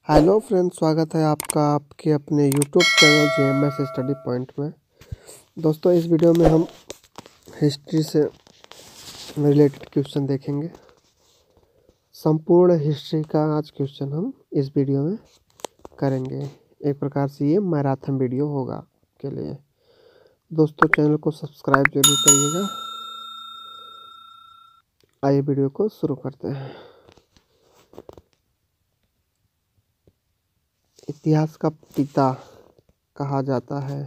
Hello friends, स्वागत है आपका आपके अपने YouTube channel JMS study point में। दोस्तों, इस वीडियो में हम हिस्ट्री से रिलेटेड क्वेश्चन देखेंगे। संपूर्ण हिस्ट्री का आज क्वेश्चन हम इस वीडियो में करेंगे। एक प्रकार से ये मैराथन वीडियो होगा के लिए। दोस्तों, चैनल को सब्सक्राइब जरूर करिएगा। आइए वीडियो को शुरू करते हैं। इतिहास का पिता कहा जाता है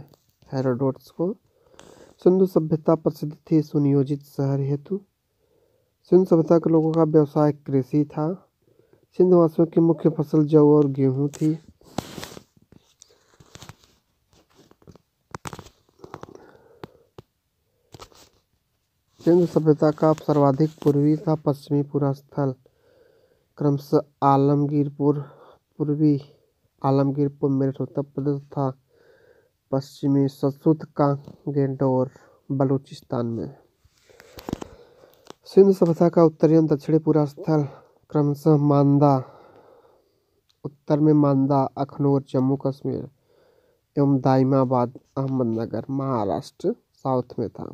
हेरोडोटस को। सिंधु सभ्यता प्रसिद्ध थी सुनियोजित शहर हेतु। सिंधु सभ्यता के लोगों का व्यवसाय कृषि था। सिंधुवासियों की मुख्य फसल जौ और गेहूं थी। सिंधु सभ्यता का सर्वाधिक पूर्वी था पश्चिमी पूरा स्थल क्रमशः आलमगीरपुर पूर्वी, आलमगीरपुर मेरठ उत्तर प्रदेश था पश्चिमी ससुत का गेंडोर बलूचिस्तान में। सिंधु सभ्यता का उत्तरी एवं दक्षिणी पूरा स्थल क्रमशः मांदा उत्तर में मांदा अखनूर जम्मू कश्मीर एवं दाइमाबाद अहमदनगर महाराष्ट्र साउथ में था।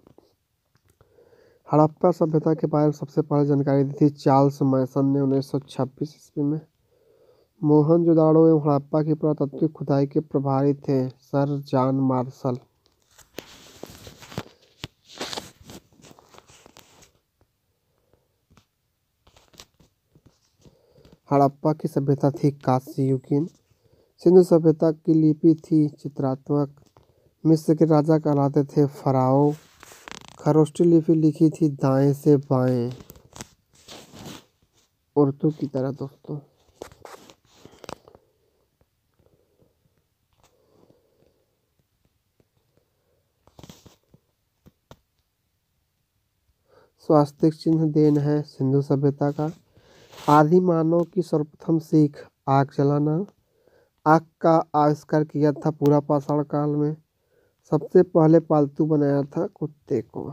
हड़प्पा सभ्यता के बारे में सबसे पहले जानकारी दी थी चार्ल्स मैसन ने 1926 ईस्वी में। मोहनजोदाड़ो एवं हड़प्पा की पुरातात्विक खुदाई के प्रभारी थे सर जॉन मार्शल। हड़प्पा की सभ्यता थी कांस्य युगीन। सिंधु सभ्यता की लिपि थी चित्रात्मक। मिस्र के राजा कहलाते थे फराओ। खरोष्टी लिपि लिखी थी दाएं से बाएं, उर्दू की तरह। दोस्तों, स्वास्तिक चिन्ह देन है सिंधु सभ्यता का। आदि मानव की सर्वप्रथम सीख आग जलाना। आग का आविष्कार किया था पूरा पाषाण काल में। सबसे पहले पालतू बनाया था कुत्ते को।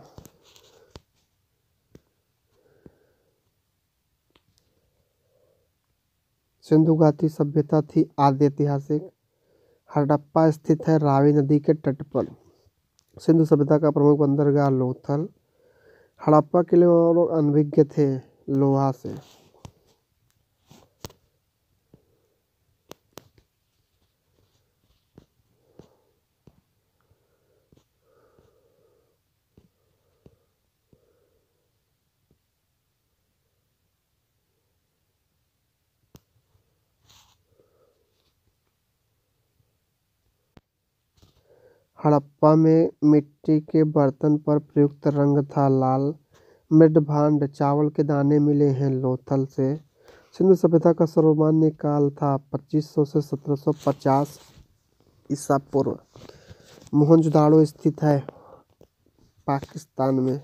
सिंधु घाटी सभ्यता थी आद्य ऐतिहासिक। हड़प्पा स्थित है रावी नदी के तट पर। सिंधु सभ्यता का प्रमुख बंदरगाह लोथल। हड़प्पा के लोग अनभिज्ञ थे लोहा से। हड़प्पा में मिट्टी के बर्तन पर प्रयुक्त रंग था लाल। मृदभांड चावल के दाने मिले हैं लोथल से। सिंधु सभ्यता का सर्वमान्य काल था 2500 से 1750 ईसा पूर्व। मोहनजोदाड़ो स्थित है पाकिस्तान में।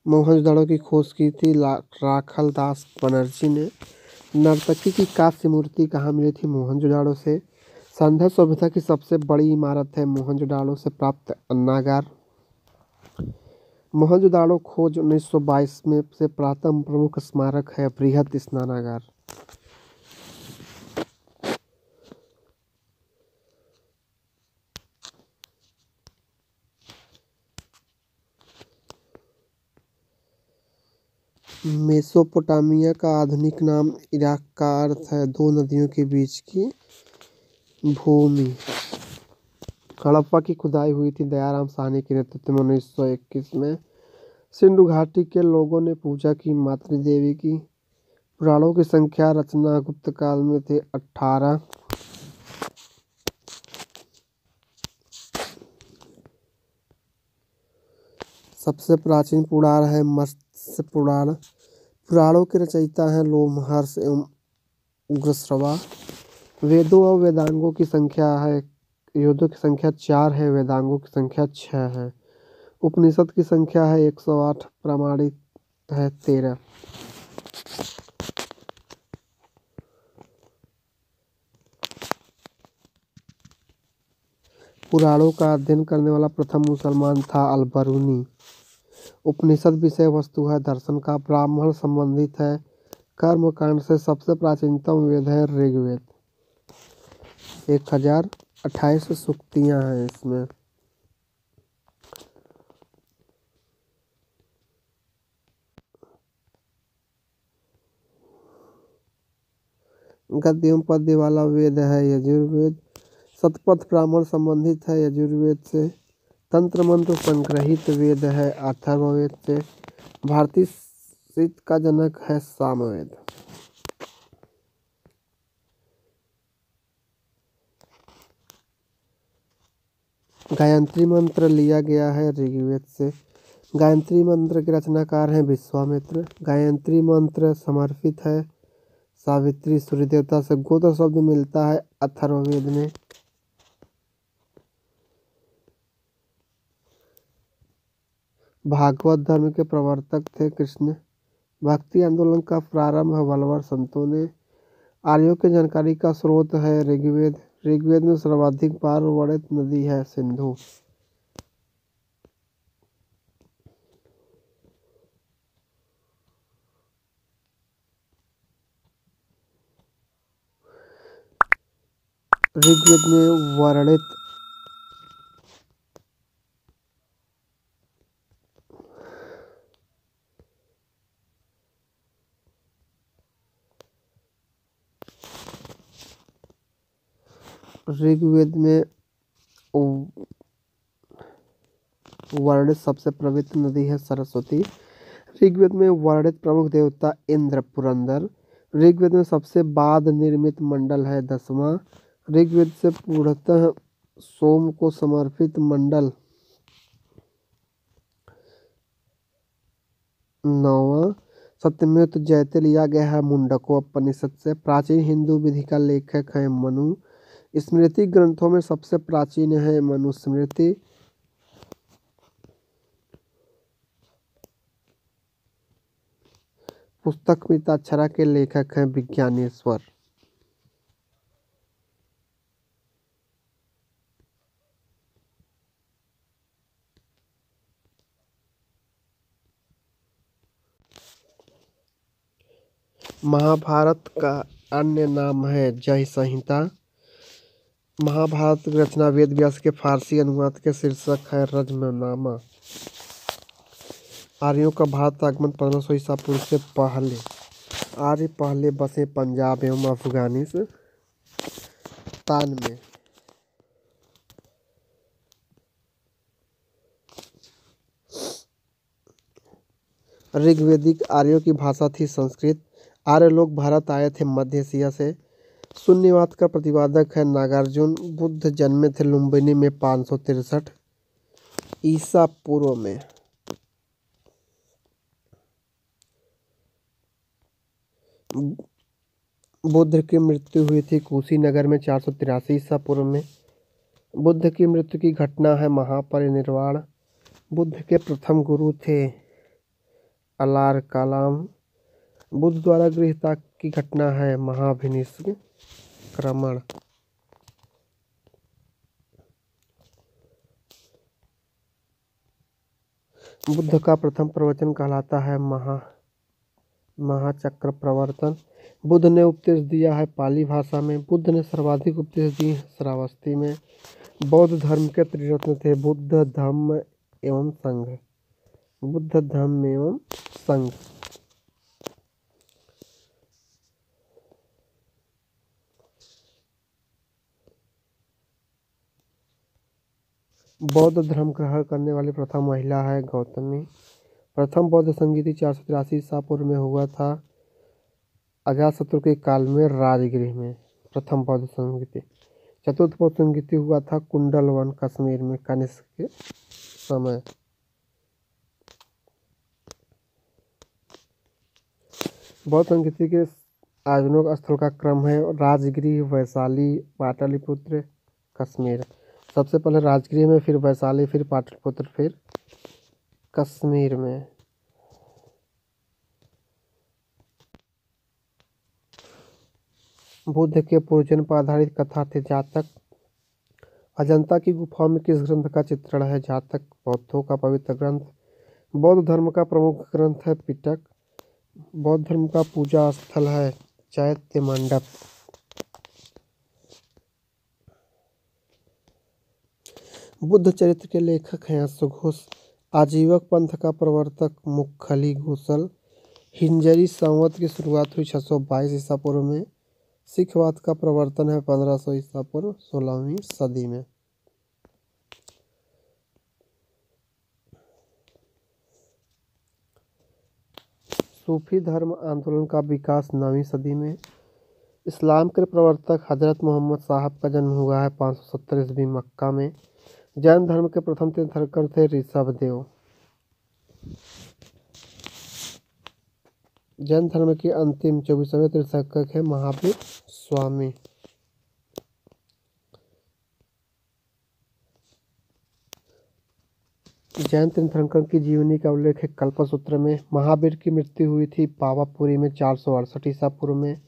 मोहनजोदाड़ो की खोज की थी राखल दास बनर्जी ने। नर्तकी की कांस्य मूर्ति कहाँ मिली थी? मोहनजोदाड़ो से। सिंधु सभ्यता की सबसे बड़ी इमारत है मोहनजोदाड़ो से प्राप्त अन्नागार। मोहनजोदाड़ो खोज 1922 में से प्रथम प्रमुख स्मारक है बृहत स्नानागार। मेसोपोटामिया का आधुनिक नाम इराक का अर्थ है दो नदियों के बीच की भूमि। हड़प्पा की खुदाई हुई थी दयाराम साहनी के नेतृत्व में 1921 में। सिंधु घाटी के लोगों ने पूजा की मातृदेवी की। पुराणों की संख्या रचना गुप्त काल में थे 18। सबसे प्राचीन पुराण है मत्स्य पुराण। पुराणों के रचयिता हैं लोमहर्ष एवं उग्रश्रवा। वेदों और वेदांगों की संख्या है वेदों की संख्या 4 है, वेदांगों की संख्या 6 है। उपनिषद की संख्या है 108, प्रमाणित है 13। पुराणों का अध्ययन करने वाला प्रथम मुसलमान था अल-बरूनी। उपनिषद विषय वस्तु है दर्शन का, ब्राह्मण संबंधित है, कर्म कांड से सबसे प्राचीनतम वेद है ऋग्वेद। 1028 सूक्तियां हैं इसमें। गद्य एवं पद्य वाला वेद है यजुर्वेद। शतपथ ब्राह्मण संबंधित है यजुर्वेद से। तंत्र मंत्र संग्रहित वेद है अथर्ववेद से। भारतीय साहित्य का जनक है सामवेद। गायत्री मंत्र लिया गया है ऋग्वेद से। गायत्री मंत्र के रचनाकार हैं विश्वामित्र। गायत्री मंत्र समर्पित है सावित्री सूर्य देवता से। गोत्र शब्द मिलता है अथर्ववेद में। भागवत धर्म के प्रवर्तक थे कृष्ण। भक्ति आंदोलन का प्रारंभ वल्लभ संतों ने। आर्यों की जानकारी का स्रोत है ऋग्वेद। ऋग्वेद में सर्वाधिक बार वर्णित नदी है सिंधु। ऋग्वेद में वर्णित वर्णित सबसे पवित्र नदी है सरस्वती। ऋग्वेद में वर्णित प्रमुख देवता इंद्र पुरंदर। ऋग्वेद में सबसे बाद निर्मित मंडल है 10वां। ऋग्वेद से पूर्णतः सोम को समर्पित मंडल 9वां। सत्यमेव जयते लिया गया है मुंडकोपनिषद से। प्राचीन हिंदू विधि का लेखक है मनु। स्मृति ग्रंथों में सबसे प्राचीन है मनुस्मृति। पुस्तक मिताक्षरा के लेखक हैं विज्ञानेश्वर। महाभारत का अन्य नाम है जय संहिता। महाभारत की रचना वेद व्यास के फारसी अनुवाद के शीर्षक है रज्मनामा। आर्यों का भारत आगमन 1500 ईसा पूर्व से पहले। आर्य पहले बसे पंजाब एवं अफगानिस्तान में। ऋग्वेदिक आर्यों की भाषा थी संस्कृत। आर्य लोग भारत आए थे मध्य एशिया से। शून्यवाद का प्रतिपादक है नागार्जुन। बुद्ध जन्मे थे लुम्बिनी में 563 ईसा पूर्व में। बुद्ध की मृत्यु हुई थी कुशीनगर में 483 ईसा पूर्व में। बुद्ध की मृत्यु की घटना है महापरिनिर्वाण। बुद्ध के प्रथम गुरु थे अलार कलाम। बुद्ध द्वारा गृहत्याग की घटना है महाभिनिष्क्रमण। बुद्ध का प्रथम प्रवचन कहलाता है महाचक्र प्रवर्तन। बुद्ध ने उपदेश दिया है पाली भाषा में। बुद्ध ने सर्वाधिक उपदेश दिए श्रावस्ती में। बौद्ध धर्म के त्रिरत्न थे बुद्ध धम्म एवं संघ। बुद्ध धम्म एवं संघ। बौद्ध धर्म ग्रहण करने वाली प्रथम महिला है गौतमी। प्रथम बौद्ध संगीति 483 ईसा पूर्व में हुआ था अजातशत्रु के काल में राजगृह में। प्रथम बौद्ध संगीति। चतुर्थ बौद्ध संगीति हुआ था कुंडलवन कश्मीर में कनिष्क के समय। बौद्ध संगीति के आयोजनों स्थल का क्रम है राजगृह, वैशाली, पाटलिपुत्र, कश्मीर। सबसे पहले राजगृह में, फिर वैशाली, फिर पाटलिपुत्र, फिर कश्मीर में। बुद्ध के पूर्वजन्म पर आधारित कथा थी जातक। अजंता की गुफाओं में किस ग्रंथ का चित्रण है? जातक। बौद्धों का पवित्र ग्रंथ। बौद्ध धर्म का प्रमुख ग्रंथ है पिटक। बौद्ध धर्म का पूजा स्थल है चैत्य मंडप। बुद्ध चरित्र के लेखक हैं अश्वघोष। आजीवक पंथ का प्रवर्तक मुखली घोषल। हिंजरी संवत की शुरुआत हुई 622 ईसा पूर्व में। सिखवाद का प्रवर्तन है 1500 ईसा पूर्व 16वीं सदी में। सूफी धर्म आंदोलन का विकास 9वीं सदी में। इस्लाम के प्रवर्तक हजरत मोहम्मद साहब का जन्म हुआ है 570 ईस्वी मक्का में। जैन धर्म के प्रथम तीर्थंकर थे ऋषभदेव। जैन धर्म के अंतिम 24वें तीर्थंकर है महावीर स्वामी। जैन तीर्थंकर की जीवनी का उल्लेख है कल्पसूत्र में। महावीर की मृत्यु हुई थी पावापुरी में 468 ईसा पूर्व में।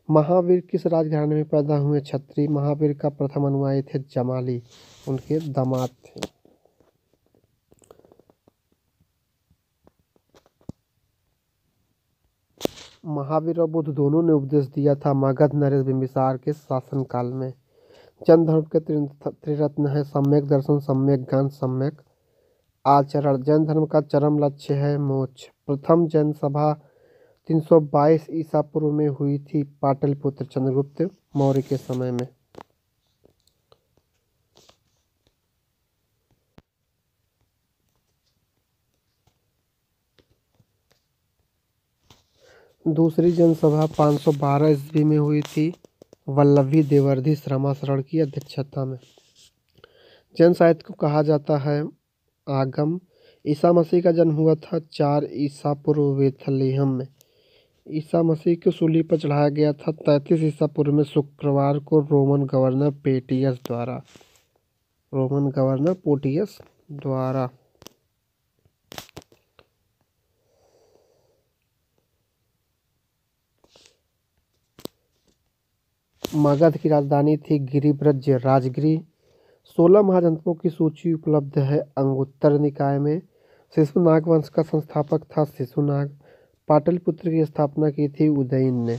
महावीर किस राजघराने में पैदा हुए? क्षत्रिय। महावीर का प्रथम अनुयायी थे जमाली, उनके दामाद थे। महावीर और बुद्ध दोनों ने उपदेश दिया था मगध नरेश बिंबिसार के शासनकाल में। जैन धर्म के त्रिरत्न है सम्यक दर्शन, सम्यक ज्ञान, सम्यक आचरण। जैन धर्म का चरम लक्ष्य है मोक्ष। प्रथम जैन सभा 322 ईसा पूर्व में हुई थी पाटलिपुत्र चंद्रगुप्त मौर्य के समय में। दूसरी जनसभा 512 ईस्वी में हुई थी वल्लभी देवर्धि श्रमाशरण की अध्यक्षता में। जैन साहित्य को कहा जाता है आगम। ईसा मसीह का जन्म हुआ था 4 ईसा पूर्व बेथलेहम में। ईसा मसीह को सूली पर चढ़ाया गया था 33 ईसा पूर्व में शुक्रवार को रोमन गवर्नर पोटियस द्वारा। मगध की राजधानी थी गिरिब्रज राजगिरी। 16 महाजनपदों की सूची उपलब्ध है अंगुत्तर निकाय में। शिशुनाग वंश का संस्थापक था शिशुनाग। पाटलिपुत्र की स्थापना की थी उदयन ने।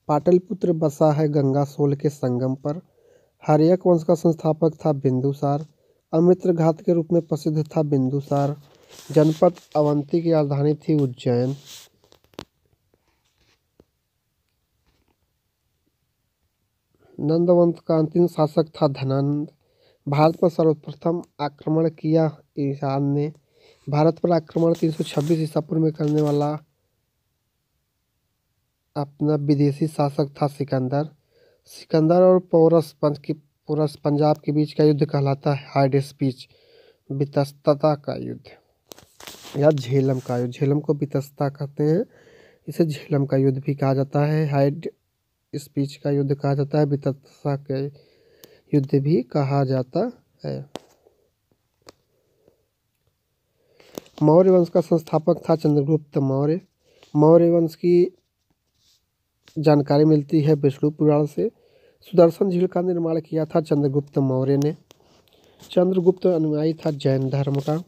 पाटलिपुत्र बसा है गंगा सोल के संगम पर। हर्यक वंश का संस्थापक था बिंदुसार। अमित्र घात के रूप में प्रसिद्ध था बिंदुसार। जनपद अवंती की राजधानी थी उज्जैन। नंद वंश का अंतिम शासक था धनानंद। भारत पर सर्वप्रथम आक्रमण किया ईरान ने। भारत पर आक्रमण 326 ईसा पूर्व में करने वाला अपना विदेशी शासक था सिकंदर और पौरस पंजाब के बीच का युद्ध कहलाता है हाइड स्पीच वितस्तता का युद्ध या झेलम का युद्ध। झेलम को वितस्ता कहते हैं, इसे झेलम का युद्ध भी कहा जाता है। हाइड स्पीच का युद्ध कहा जाता है, वितस्ता के युद्ध भी कहा जाता है। मौर्य वंश का संस्थापक था चंद्रगुप्त मौर्य। मौर्य वंश की जानकारी मिलती है विष्णु पुराण से। सुदर्शन झील का निर्माण किया था चंद्रगुप्त मौर्य ने। चंद्रगुप्त अनुयायी था जैन धर्म का।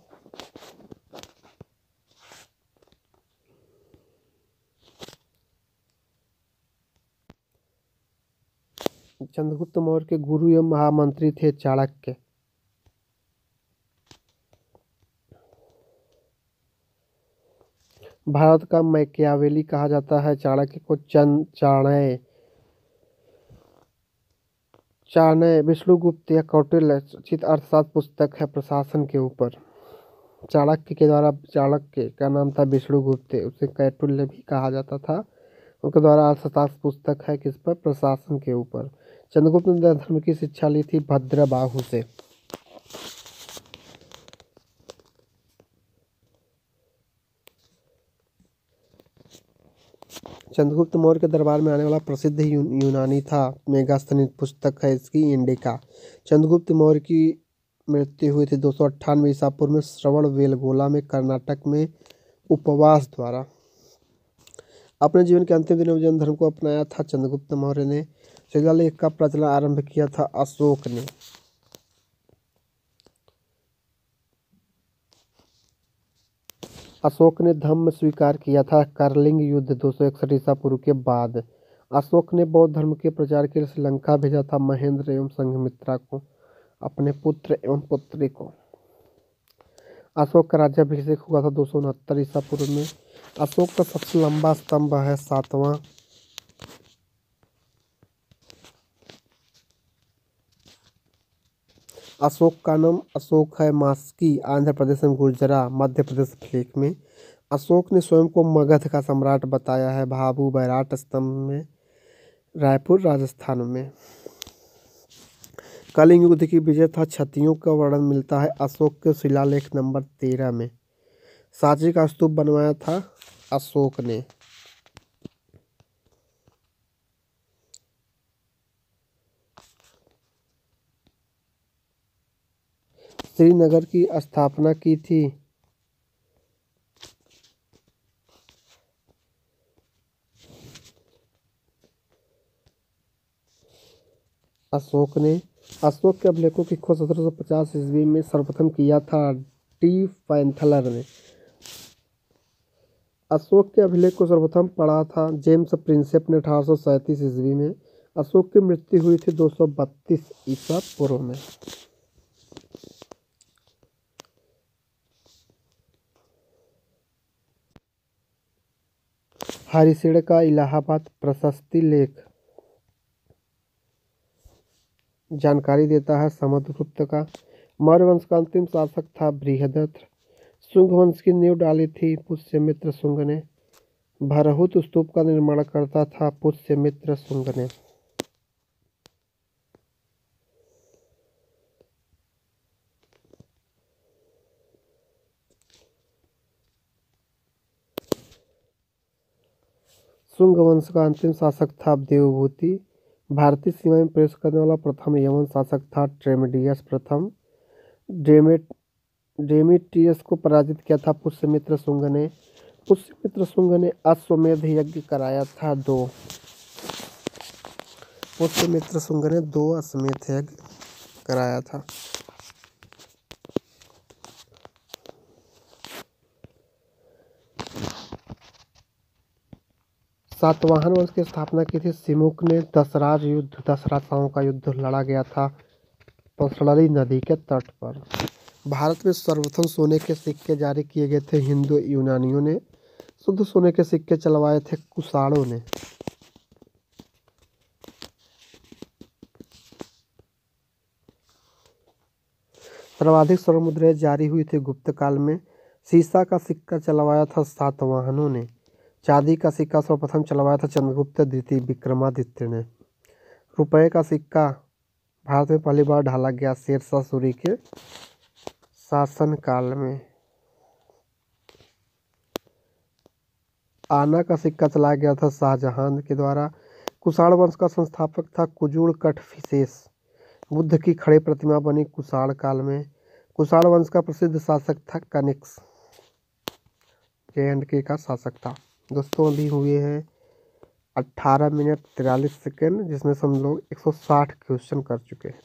चंद्रगुप्त मौर्य के गुरु एवं महामंत्री थे चाणक्य। भारत का मैकियावेली कहा जाता है चाणक्य को। चाणक्य विष्णुगुप्त या कौटिल्य रचित अर्थशास्त्र पुस्तक है प्रशासन के ऊपर। चाणक्य का नाम था विष्णुगुप्त, उसे कौटिल्य भी कहा जाता था। उनके द्वारा अर्थशास्त्र पुस्तक है किस पर? प्रशासन के ऊपर। चंद्रगुप्त ने धर्म की शिक्षा ली थी भद्रबाहु से। चंद्रगुप्त मौर्य के दरबार में आने वाला प्रसिद्ध यूनानी था मेगास्थनीज पुस्तक है इसकी इंडिका। चंद्रगुप्त मौर्य की मृत्यु हुई थी 298 ईसा पूर्व में श्रवणबेलगोला में कर्नाटक में उपवास द्वारा। अपने जीवन के अंतिम दिनों में जैन धर्म को अपनाया था चंद्रगुप्त मौर्य ने। शिलालेख का प्रचलन आरंभ किया था अशोक ने। अशोक ने धम्म स्वीकार किया था करलिंग युद्ध 261 ईसा पूर्व के बाद। अशोक ने बौद्ध धर्म के प्रचार के लिए श्रीलंका भेजा था महेंद्र एवं संघमित्रा को, अपने पुत्र एवं पुत्री को। अशोक का राज्याभिषेक हुआ था 269 ईसा पूर्व में। अशोक का सबसे लंबा स्तंभ है 7वां। अशोक का नाम अशोक है मास्की आंध्र प्रदेश में गुर्जरा मध्य प्रदेश लेख में। अशोक ने स्वयं को मगध का सम्राट बताया है भाभू बैराट स्तंभ में, रायपुर राजस्थान में। कलिंग युद्ध की विजय था क्षत्रियों का वर्णन मिलता है अशोक के शिलालेख नंबर 13 में। सांची का स्तूप बनवाया था अशोक ने। श्रीनगर की स्थापना की थी अशोक ने। अशोक के अभिलेखों की खोज 1750 ईस्वी में सर्वप्रथम किया था टी पैंथलर ने। अशोक के अभिलेख को सर्वप्रथम पढ़ा था जेम्स प्रिंसेप ने 1837 ईस्वी में। अशोक की मृत्यु हुई थी 232 ईसा पूर्व में। हरिशेड़ का इलाहाबाद प्रशस्ति लेख जानकारी देता है समुद्रगुप्त का। मौर्य वंश का अंतिम शासक था बृहदत्त। शुंग वंश की नींव डाली थी पुष्यमित्र शुंग ने। भरहुत स्तूप का निर्माण करता था पुष्यमित्र शुंग ने। शुंग वंश का अंतिम शासक था देवभूति। भारतीय सीमा में प्रवेश करने वाला प्रथम यवन शासक था ट्रेमेडियस प्रथम। डेमेट्रियस को पराजित किया था पुष्यमित्र शुंग ने। पुष्यमित्र शुंग ने अश्वमेध यज्ञ कराया था 2। पुष्यमित्र शुंग ने 2 अश्वमेध यज्ञ कराया था। सातवाहन वंश की स्थापना की थी सिमुक ने। दशराज युद्ध 10 राजाओं का युद्ध लड़ा गया था पसरली नदी के तट पर। भारत में सर्वप्रथम सोने के सिक्के जारी किए गए थे हिंदू यूनानियों ने। शुद्ध सोने के सिक्के चलवाए थे कुषाणों ने। सर्वाधिक स्वर्ण मुद्राएं जारी हुई थी गुप्त काल में। सीसा का सिक्का चलवाया था सातवाहनों ने। चांदी का सिक्का सर्वप्रथम चलवाया था चंद्रगुप्त द्वितीय विक्रमादित्य ने। रुपए का सिक्का भारत में पहली बार ढाला गया शेरशाह सूरी के शासन काल में। आना का सिक्का चलाया गया था शाहजहां के द्वारा। कुषाण वंश का संस्थापक था कुजुड़ कटफिसेस। बुद्ध की खड़ी प्रतिमा बनी कुषाण काल में। कुषाण वंश का प्रसिद्ध शासक था कनिष्क, J&K का शासक था। दोस्तों अभी हुए हैं 18 मिनट 43 सेकेंड, जिसमें से हम लोग 160 क्वेश्चन कर चुके हैं।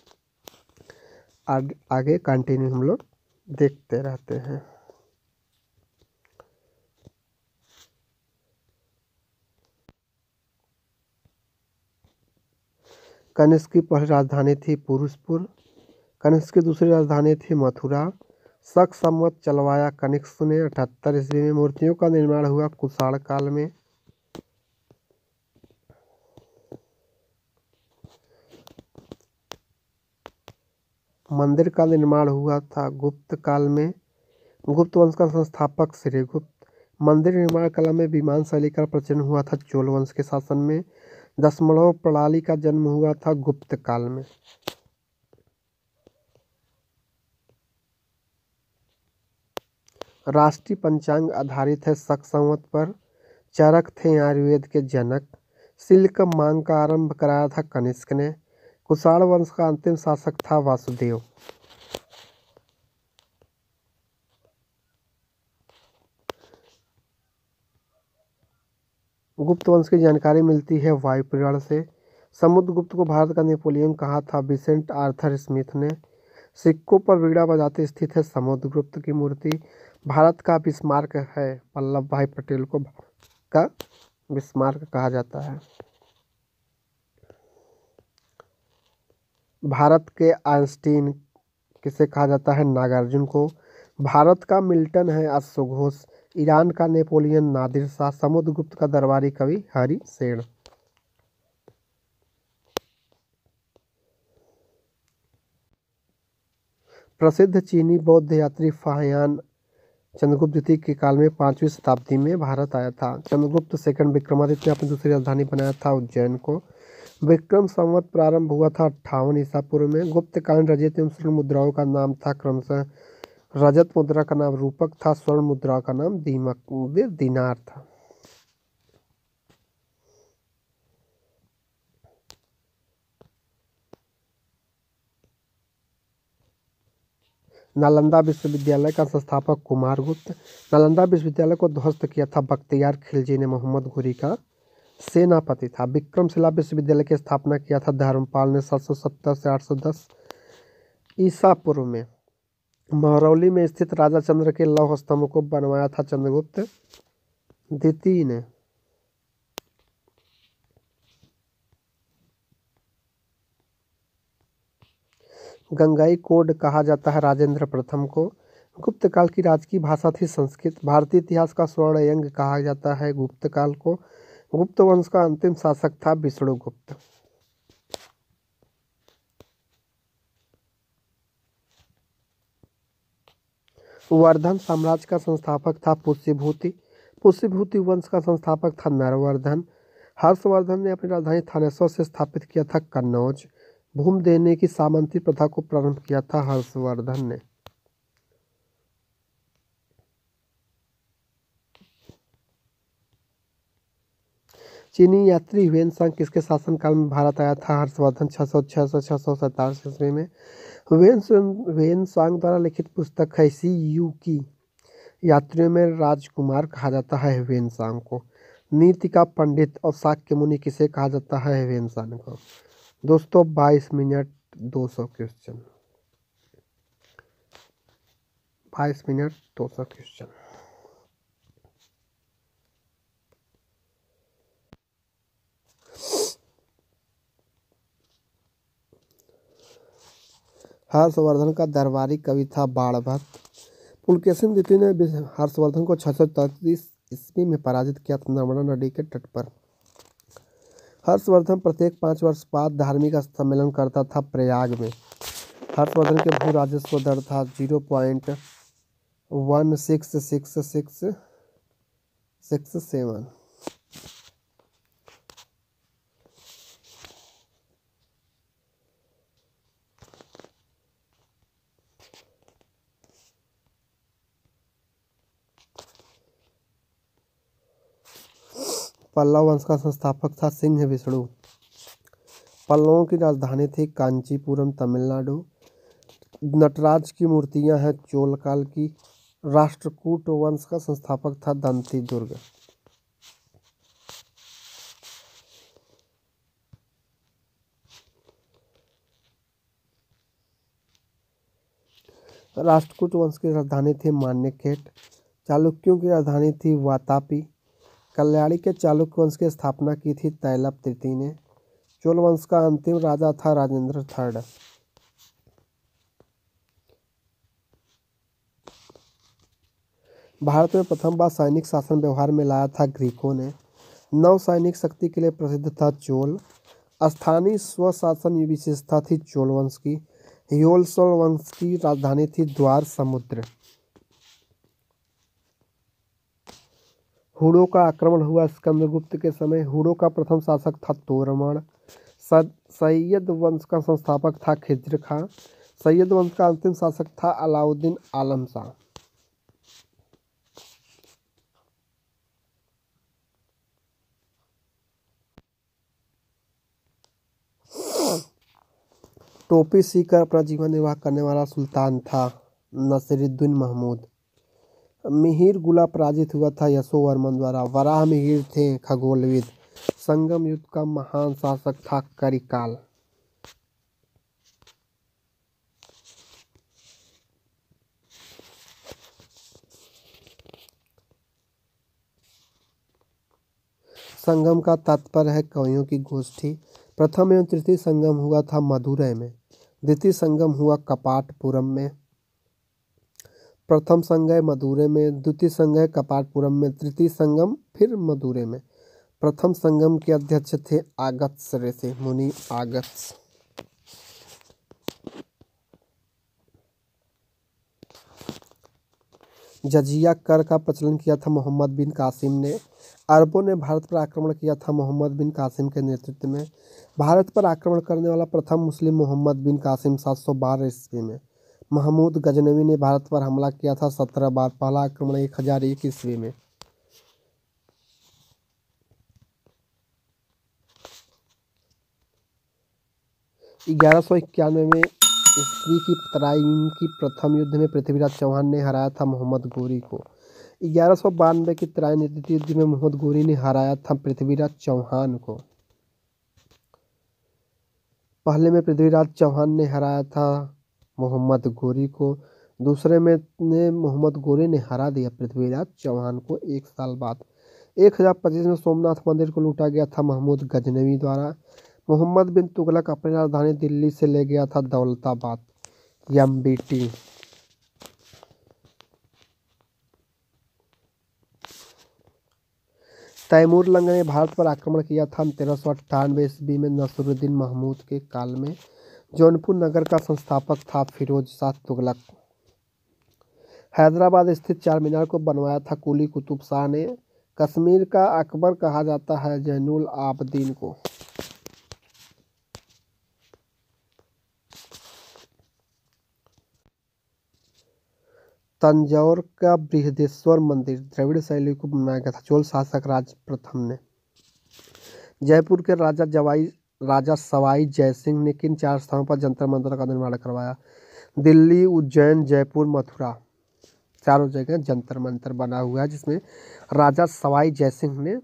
आगे कंटिन्यू हम लोग देखते रहते हैं। कनिष्क की पहली राजधानी थी पुरुषपुर। कनिष्क की दूसरी राजधानी थी मथुरा। शक संवत चलवाया कनिष्क ने 78 ईस्वी में। मूर्तियों का निर्माण हुआ कुषाण काल में। मंदिर का निर्माण हुआ था गुप्त काल में। गुप्त वंश का संस्थापक श्रीगुप्त। मंदिर निर्माण कला में विमान शैली का प्रचलन हुआ था चोल वंश के शासन में। दशमलव प्रणाली का जन्म हुआ था गुप्त काल में। राष्ट्रीय पंचांग आधारित है शक संवत पर। चरक थे आयुर्वेद के जनक। सिल्क मांग का आरंभ कराया था कनिष्क ने। कुषाण वंश का अंतिम शासक था वासुदेव। गुप्त वंश की जानकारी मिलती है वायुपुराण से। समुद्रगुप्त को भारत का नेपोलियन कहा था विसेंट आर्थर स्मिथ ने। सिक्कों पर वीणा बजाते स्थित है समुद्रगुप्त की मूर्ति। भारत का बिस्मार्क है वल्लभ भाई पटेल को का बिस्मार्क कहा जाता है। भारत के आइंस्टीन किसे कहा जाता है? नागार्जुन को। भारत का मिल्टन है अश्व घोष। ईरान का नेपोलियन नादिर शाह। समुद्रगुप्त का दरबारी कवि हरि सेन। प्रसिद्ध चीनी बौद्ध यात्री फाहियान चंद्रगुप्त द्वितीय के काल में 5वीं शताब्दी में भारत आया था। चंद्रगुप्त सेकंड विक्रमादित्य ने अपनी दूसरी राजधानी बनाया था उज्जैन को। विक्रम संवत प्रारंभ हुआ था 58 ईसा पूर्व में। गुप्तकालीन रजत एवं स्वर्ण मुद्राओं का नाम था क्रमशः रजत मुद्रा का नाम रूपक था, स्वर्ण मुद्रा का नाम दीनार था। नालंदा विश्वविद्यालय का संस्थापक कुमारगुप्त। नालंदा विश्वविद्यालय को ध्वस्त किया था बख्तियार खिलजी ने। मोहम्मद घुरी का सेनापति था। विक्रमशिला विश्वविद्यालय की स्थापना किया था धर्मपाल ने 770 से 810 ईसा पूर्व में। महरौली में स्थित राजा चंद्र के लौह स्तंभ को बनवाया था चंद्रगुप्त द्वितीय ने। गंगाई कोड कहा जाता है राजेंद्र प्रथम को। गुप्त काल की राजकीय भाषा थी संस्कृत। भारतीय इतिहास का स्वर्ण यंग कहा जाता है गुप्त काल को। गुप्त वंश का अंतिम शासक था विष्णुगुप्त। वर्धन साम्राज्य का संस्थापक था पुष्यभूति। पुष्यभूति वंश का संस्थापक था नरवर्धन। हर्षवर्धन ने अपनी राजधानी थानेश्वर से स्थापित किया था कन्नौज। भूमि देने की सामंती प्रथा को प्रारंभ किया था हर्षवर्धन ने। चीनी यात्री ह्वेनसांग किसके शासनकाल में भारत आया था? हर्षवर्धन 600-647 ईस्वी में। ह्वेनसांग द्वारा लिखित पुस्तक है सी यू की। यात्रियों में राजकुमार कहा जाता है ह्वेनसांग को। नीति का पंडित और शाक्य मुनि किसे कहा जाता है? ह्वेनसांग को। दोस्तों 22 minute 200 question. 22 minute 200 question. Harshvardhan का दरबारी कवि था बाणभट्ट। पुलकेशिन द्वितीय ने हर्षवर्धन को 633 ईस्वी में पराजित किया था नर्मदा नदी के तट पर। हर्षवर्धन प्रत्येक 5 वर्ष बाद धार्मिक सम्मेलन करता था प्रयाग में। हर्षवर्धन के भू राजस्व दर था 0.16667। पल्लव वंश का संस्थापक था सिंह विष्णु। पल्लवों की राजधानी थी कांचीपुरम तमिलनाडु। नटराज की मूर्तियां हैं चोल काल की। राष्ट्रकूट वंश का संस्थापक था दंती दुर्ग। राष्ट्रकूट वंश की राजधानी थी मान्यखेट। चालुक्यों की राजधानी थी वातापी। कल्याणी के चालुक्य वंश की स्थापना की थी तैलप तृतीय ने। चोल वंश का अंतिम राजा था राजेंद्र थर्ड। भारत में प्रथम बार सैनिक शासन व्यवहार में लाया था ग्रीकों ने। नव सैनिक शक्ति के लिए प्रसिद्ध था चोल। स्थानीय स्वशासन विशेषता थी चोल वंश की। होयसल वंश की राजधानी थी द्वार समुद्र। हुड़ों का आक्रमण हुआ स्कंदगुप्त के समय। हुड़ों का प्रथम शासक था तोरमण। सैयद वंश का संस्थापक था खिज्र खां। सैयद वंश का अंतिम शासक था अलाउद्दीन आलम शाह। टोपी सीकर अपना जीवन निर्वाह करने वाला सुल्तान था नसीरुद्दीन महमूद। मिहिर गुला पराजित हुआ था यशोवर्मन द्वारा। वराह मिहिर थे खगोलविद। संगम युद्ध का महान शासक था करिकाल। संगम का तात्पर्य है कवियों की गोष्ठी। प्रथम एवं तृतीय संगम हुआ था मदुरै में। द्वितीय संगम हुआ कपाटपुरम में। प्रथम संगम मदुरै में, द्वितीय संगम कपाटपुरम में, तृतीय संगम फिर मदुरै में। प्रथम संगम के अध्यक्ष थे अगस्त्य ऋषि, मुनि अगस्त्य। जजिया कर का प्रचलन किया था मोहम्मद बिन कासिम ने। अरबों ने भारत पर आक्रमण किया था मोहम्मद बिन कासिम के नेतृत्व में। भारत पर आक्रमण करने वाला प्रथम मुस्लिम मोहम्मद बिन कासिम 712 ईस्वी में। महमूद गजनवी ने भारत पर हमला किया था 17 बार। पहला आक्रमण 1001 ईस्वी में। 1191 में ईस्वी की तराइन की प्रथम युद्ध में पृथ्वीराज चौहान ने हराया था मोहम्मद गोरी को। 1192 की तराइन द्वितीय युद्ध में मोहम्मद गोरी ने हराया था पृथ्वीराज चौहान को। पहले में पृथ्वीराज चौहान ने हराया था मोहम्मद गोरी को। दूसरे में मोहम्मद गोरी ने हरा दिया पृथ्वीराज चौहान को 1 साल बाद। 1025 में सोमनाथ मंदिर को लूटा गया था महमूद गजनवी द्वारा। मोहम्मद बिन तुगलक अपनी राजधानी दिल्ली से ले गया था दौलताबाद, एमबीटी। तैमूर लंग ने भारत पर आक्रमण किया था 1398 ईस्वी में नसरुद्दीन महमूद के काल में। जौनपुर नगर का संस्थापक था फिरोज शाह तुगलक। हैदराबाद स्थित चार मीनार को बनवाया था कुली कुतुब शाह ने। कश्मीर का अकबर कहा जाता है जैनुल आबदीन को। तंजौर का बृहदेश्वर मंदिर द्रविड़ शैली को बनाया गया था चोल शासक राज प्रथम ने। जयपुर के राजा सवाई जयसिंह ने किन 4 स्थानों पर जंतर मंतर का निर्माण करवाया? दिल्ली, उज्जैन, जयपुर, मथुरा। चारों जगह जंतर मंतर बना हुआ है जिसमें राजा सवाई जयसिंह ने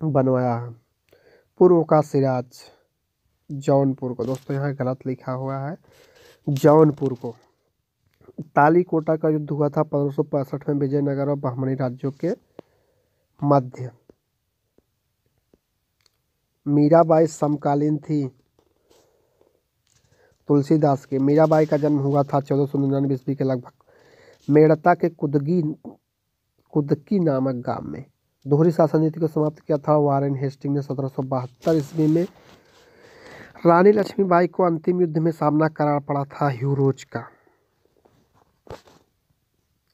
बनवाया है। पूर्व का सिराज जौनपुर को। दोस्तों यहाँ गलत लिखा हुआ है, जौनपुर को। तालीकोटा का युद्ध हुआ था 1565 में विजयनगर और बहमनी राज्यों के मध्य। मीराबाई समकालीन थी तुलसीदास के। मीराबाई का जन्म हुआ था 1499 ईस्वी के लगभग मेड़ता के कुदकी नामक गांव में। दोहरी शासन नीति को समाप्त किया था वारेन हेस्टिंग ने 1772 ईस्वी में। रानी लक्ष्मीबाई को अंतिम युद्ध में सामना करना पड़ा था ह्यूरोज का।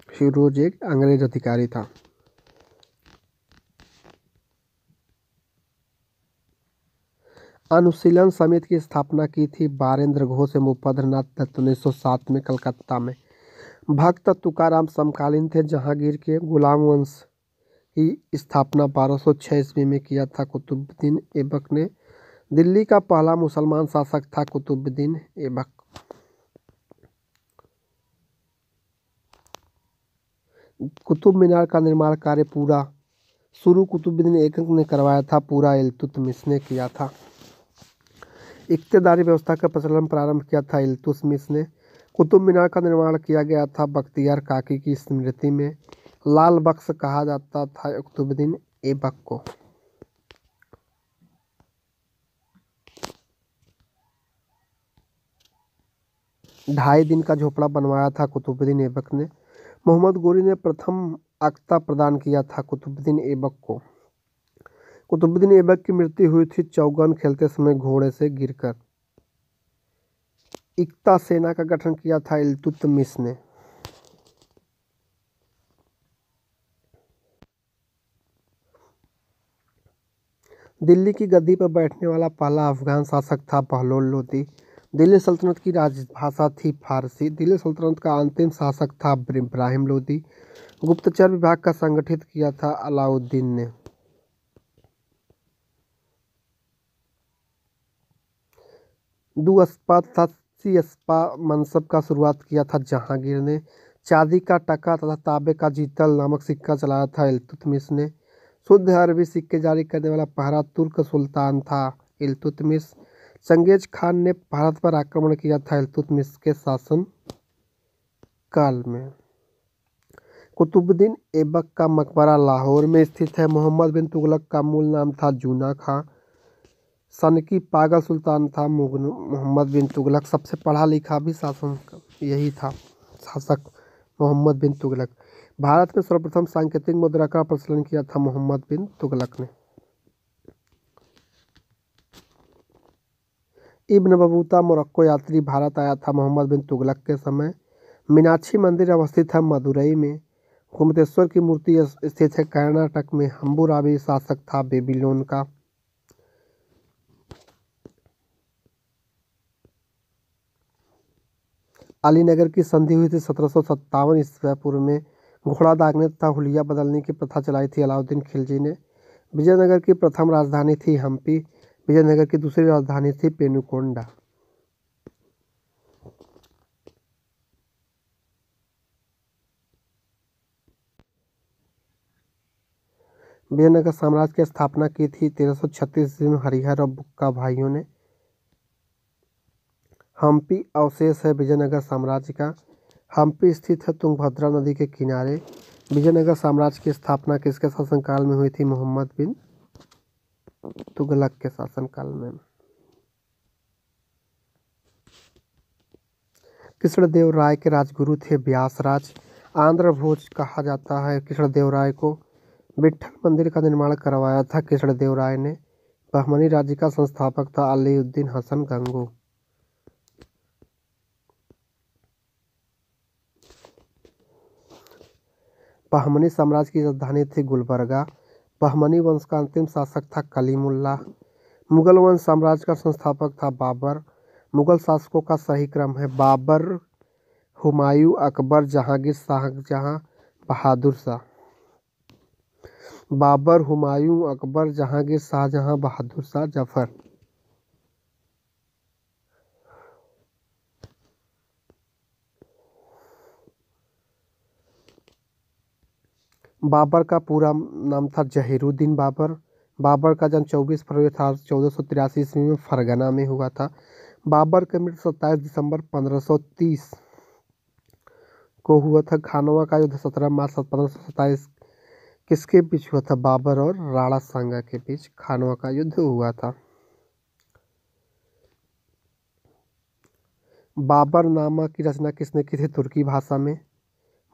ह्यूरोज एक अंग्रेज अधिकारी था। अनुशीलन समिति की स्थापना की थी बारेंद्र घोष एवं उपेंद्रनाथ दत्त 1907 में कलकत्ता में। भक्त तुकाराम समकालीन थे जहांगीर के। गुलाम वंश की स्थापना 1206 ईस्वी में किया था कुतुबुद्दीन ऐबक ने। दिल्ली का पहला मुसलमान शासक था कुतुबुद्दीन ऐबक। कुतुब मीनार का निर्माण कार्य शुरू कुतुबुद्दीन ऐबक ने करवाया था, पूरा इल्तुतमिश ने किया था। इक्तेदारी व्यवस्था का प्रचलन प्रारंभ किया था इल्तुतमिश ने। कुतुब मीनार का निर्माण किया गया था बख्तियार काकी की स्मृति में। लाल बख्श कहा जाता था कुतुबुद्दीन ऐबक को। ढाई दिन का झोपड़ा बनवाया था कुतुबुद्दीन ऐबक ने। मोहम्मद गोरी ने प्रथम अख्ता प्रदान किया था कुतुबुद्दीन ऐबक को। कुतुबुद्दीन ऐबक की मृत्यु हुई थी चौगन खेलते समय घोड़े से गिरकर। इक्ता सेना का गठन किया था इल्तुतमिश ने। दिल्ली की गद्दी पर बैठने वाला पहला अफगान शासक था बहलोल लोदी। दिल्ली सल्तनत की राजभाषा थी फारसी। दिल्ली सल्तनत का अंतिम शासक था इब्राहिम लोदी। गुप्तचर विभाग का संगठित किया था अलाउद्दीन ने। दुअस्पा तथा सिअस्पा मनसब का शुरुआत किया था जहांगीर ने। चांदी का टका तथा तांबे का जीतल नामक सिक्का चलाया था इल्तुतमिश ने। शुद्ध अरबी सिक्के जारी करने वाला पहला तुर्क सुल्तान था इल्तुतमिश। चंगेज खान ने भारत पर आक्रमण किया था इल्तुतमिश के शासन काल में। कुतुबुद्दीन ऐबक का मकबरा लाहौर में स्थित है। मोहम्मद बिन तुगलक का मूल नाम था जूना खां। सनकी पागल सुल्तान था मोहम्मद बिन तुगलक। सबसे पढ़ा लिखा भी शासक यही था, शासक मोहम्मद बिन तुगलक। भारत में सर्वप्रथम सांकेतिक मुद्रा का प्रचलन किया था मोहम्मद बिन तुगलक ने। इब्न बतूता मोरक्को यात्री भारत आया था मोहम्मद बिन तुगलक के समय। मीनाक्षी मंदिर अवस्थित है मदुरई में। गोमतेश्वर की मूर्ति स्थित है कर्नाटक में। हम्बुराबी शासक था बेबीलोन का। अलीनगर की संधि हुई थी 1757 ईस्वी पूर्व में। घोड़ा दागने तथा हुलिया बदलने की प्रथा चलाई थी अलाउद्दीन खिलजी ने। विजयनगर की प्रथम राजधानी थी हम्पी। विजयनगर की दूसरी राजधानी थी पेनुकोंडा। विजयनगर साम्राज्य की स्थापना की थी 1336 ईस्वी में हरिहर और बुक्का भाइयों ने। हम्पी अवशेष है विजयनगर साम्राज्य का। हम्पी स्थित है तुंगभद्रा नदी के किनारे। विजयनगर साम्राज्य की स्थापना किसके शासनकाल में हुई थी? मोहम्मद बिन तुगलक के शासनकाल में। कृष्णदेव राय के राजगुरु थे व्यासराज। आंध्र भोज कहा जाता है कृष्णदेव राय को। विट्ठल मंदिर का निर्माण करवाया था कृष्णदेव राय ने। बहमनी राज्य का संस्थापक था अलीउद्दीन हसन गंगू। बहमनी साम्राज्य की राजधानी थी गुलबर्गा। बहमनी वंश का अंतिम शासक था कलीमुल्लाह। मुगल वंश साम्राज्य का संस्थापक था बाबर। मुगल शासकों का सही क्रम है बाबर, हुमायूं, अकबर, जहांगीर, शाहजहां, बहादुर शाह। बाबर, हुमायूं, अकबर, जहांगीर, शाहजहां, बहादुर शाह, जफर। बाबर का पूरा नाम था जहीरुद्दीन बाबर। बाबर का जन्म 24 फरवरी 1483 ईस्वी में फरगना में हुआ था। बाबर की मृत्यु 27 दिसंबर 1530 को हुआ था। खानवा का युद्ध 17 मार्च 1527 किसके बीच हुआ था? बाबर और राणा सांगा के बीच खानवा का युद्ध हुआ था। बाबर नामा की रचना किसने की थी तुर्की भाषा में?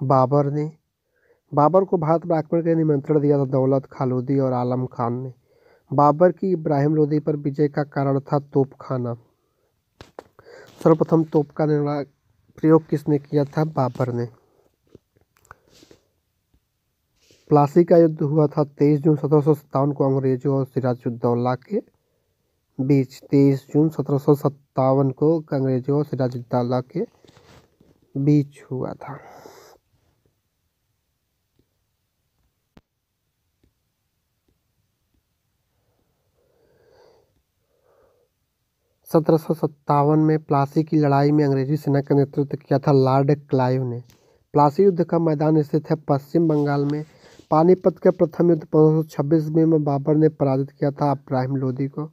बाबर ने। बाबर को भारत पर आक्रमण के लिए निमंत्रण दिया था दौलत खान लोदी और आलम खान ने। बाबर की इब्राहिम लोदी पर विजय का कारण था तोपखाना। सर्वप्रथम तोप का प्रयोग किसने किया था? बाबर ने। प्लासी का युद्ध हुआ था 23 जून 1757 को अंग्रेजों और सिराजुद्दौला के बीच। 23 जून 1757 को अंग्रेजों और सिराजुद्दौला के बीच हुआ था। सत्रह में प्लासी की लड़ाई में अंग्रेजी सेना का नेतृत्व किया था लॉर्ड क्लाइव ने। प्लासी युद्ध का मैदान स्थित है पश्चिम बंगाल में। पानीपत के प्रथम युद्ध 1526 में बाबर ने पराजित किया था इब्राहिम लोदी को।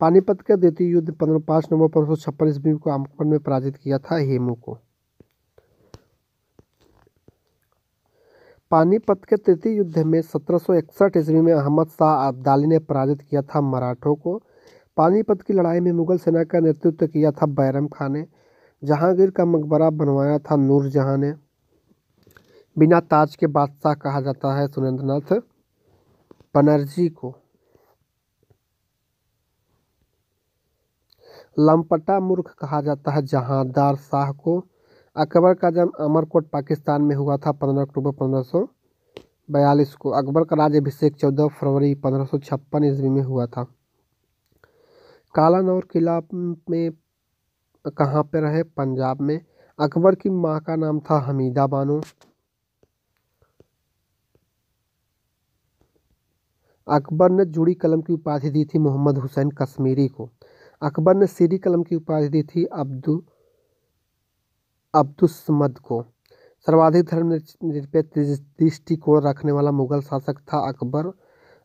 पानीपत के द्वितीय युद्ध 5 नवंबर 1556 ईस्वी को अकबर ने पराजित किया था हेमू को। पानीपत के तृतीय युद्ध में 1761 ईस्वी में अहमद शाह अब्दाली ने पराजित किया था मराठों को। पानीपत की लड़ाई में मुगल सेना का नेतृत्व किया था बैरम खान ने। जहांगीर का मकबरा बनवाया था नूरजहां ने। बिना ताज के बादशाह कहा जाता है सुरेंद्रनाथ बनर्जी को। लंपटा मूर्ख कहा जाता है जहांदार शाह को। अकबर का जन्म अमरकोट पाकिस्तान में हुआ था 15 अक्टूबर 1542 को। अकबर का राज्याभिषेक 14 फरवरी 1556 ईस्वी में हुआ था। कालानौर किला में कहाँ पे रहे? पंजाब में। अकबर की माँ का नाम था हमीदा बानो। अकबर ने जुड़ी कलम की उपाधि दी थी मोहम्मद हुसैन कश्मीरी को। अकबर ने सीरी कलम की उपाधि दी थी अब्दुस्समद को। सर्वाधिक धर्मनिरपेक्ष दृष्टिकोण रखने वाला मुगल शासक था अकबर।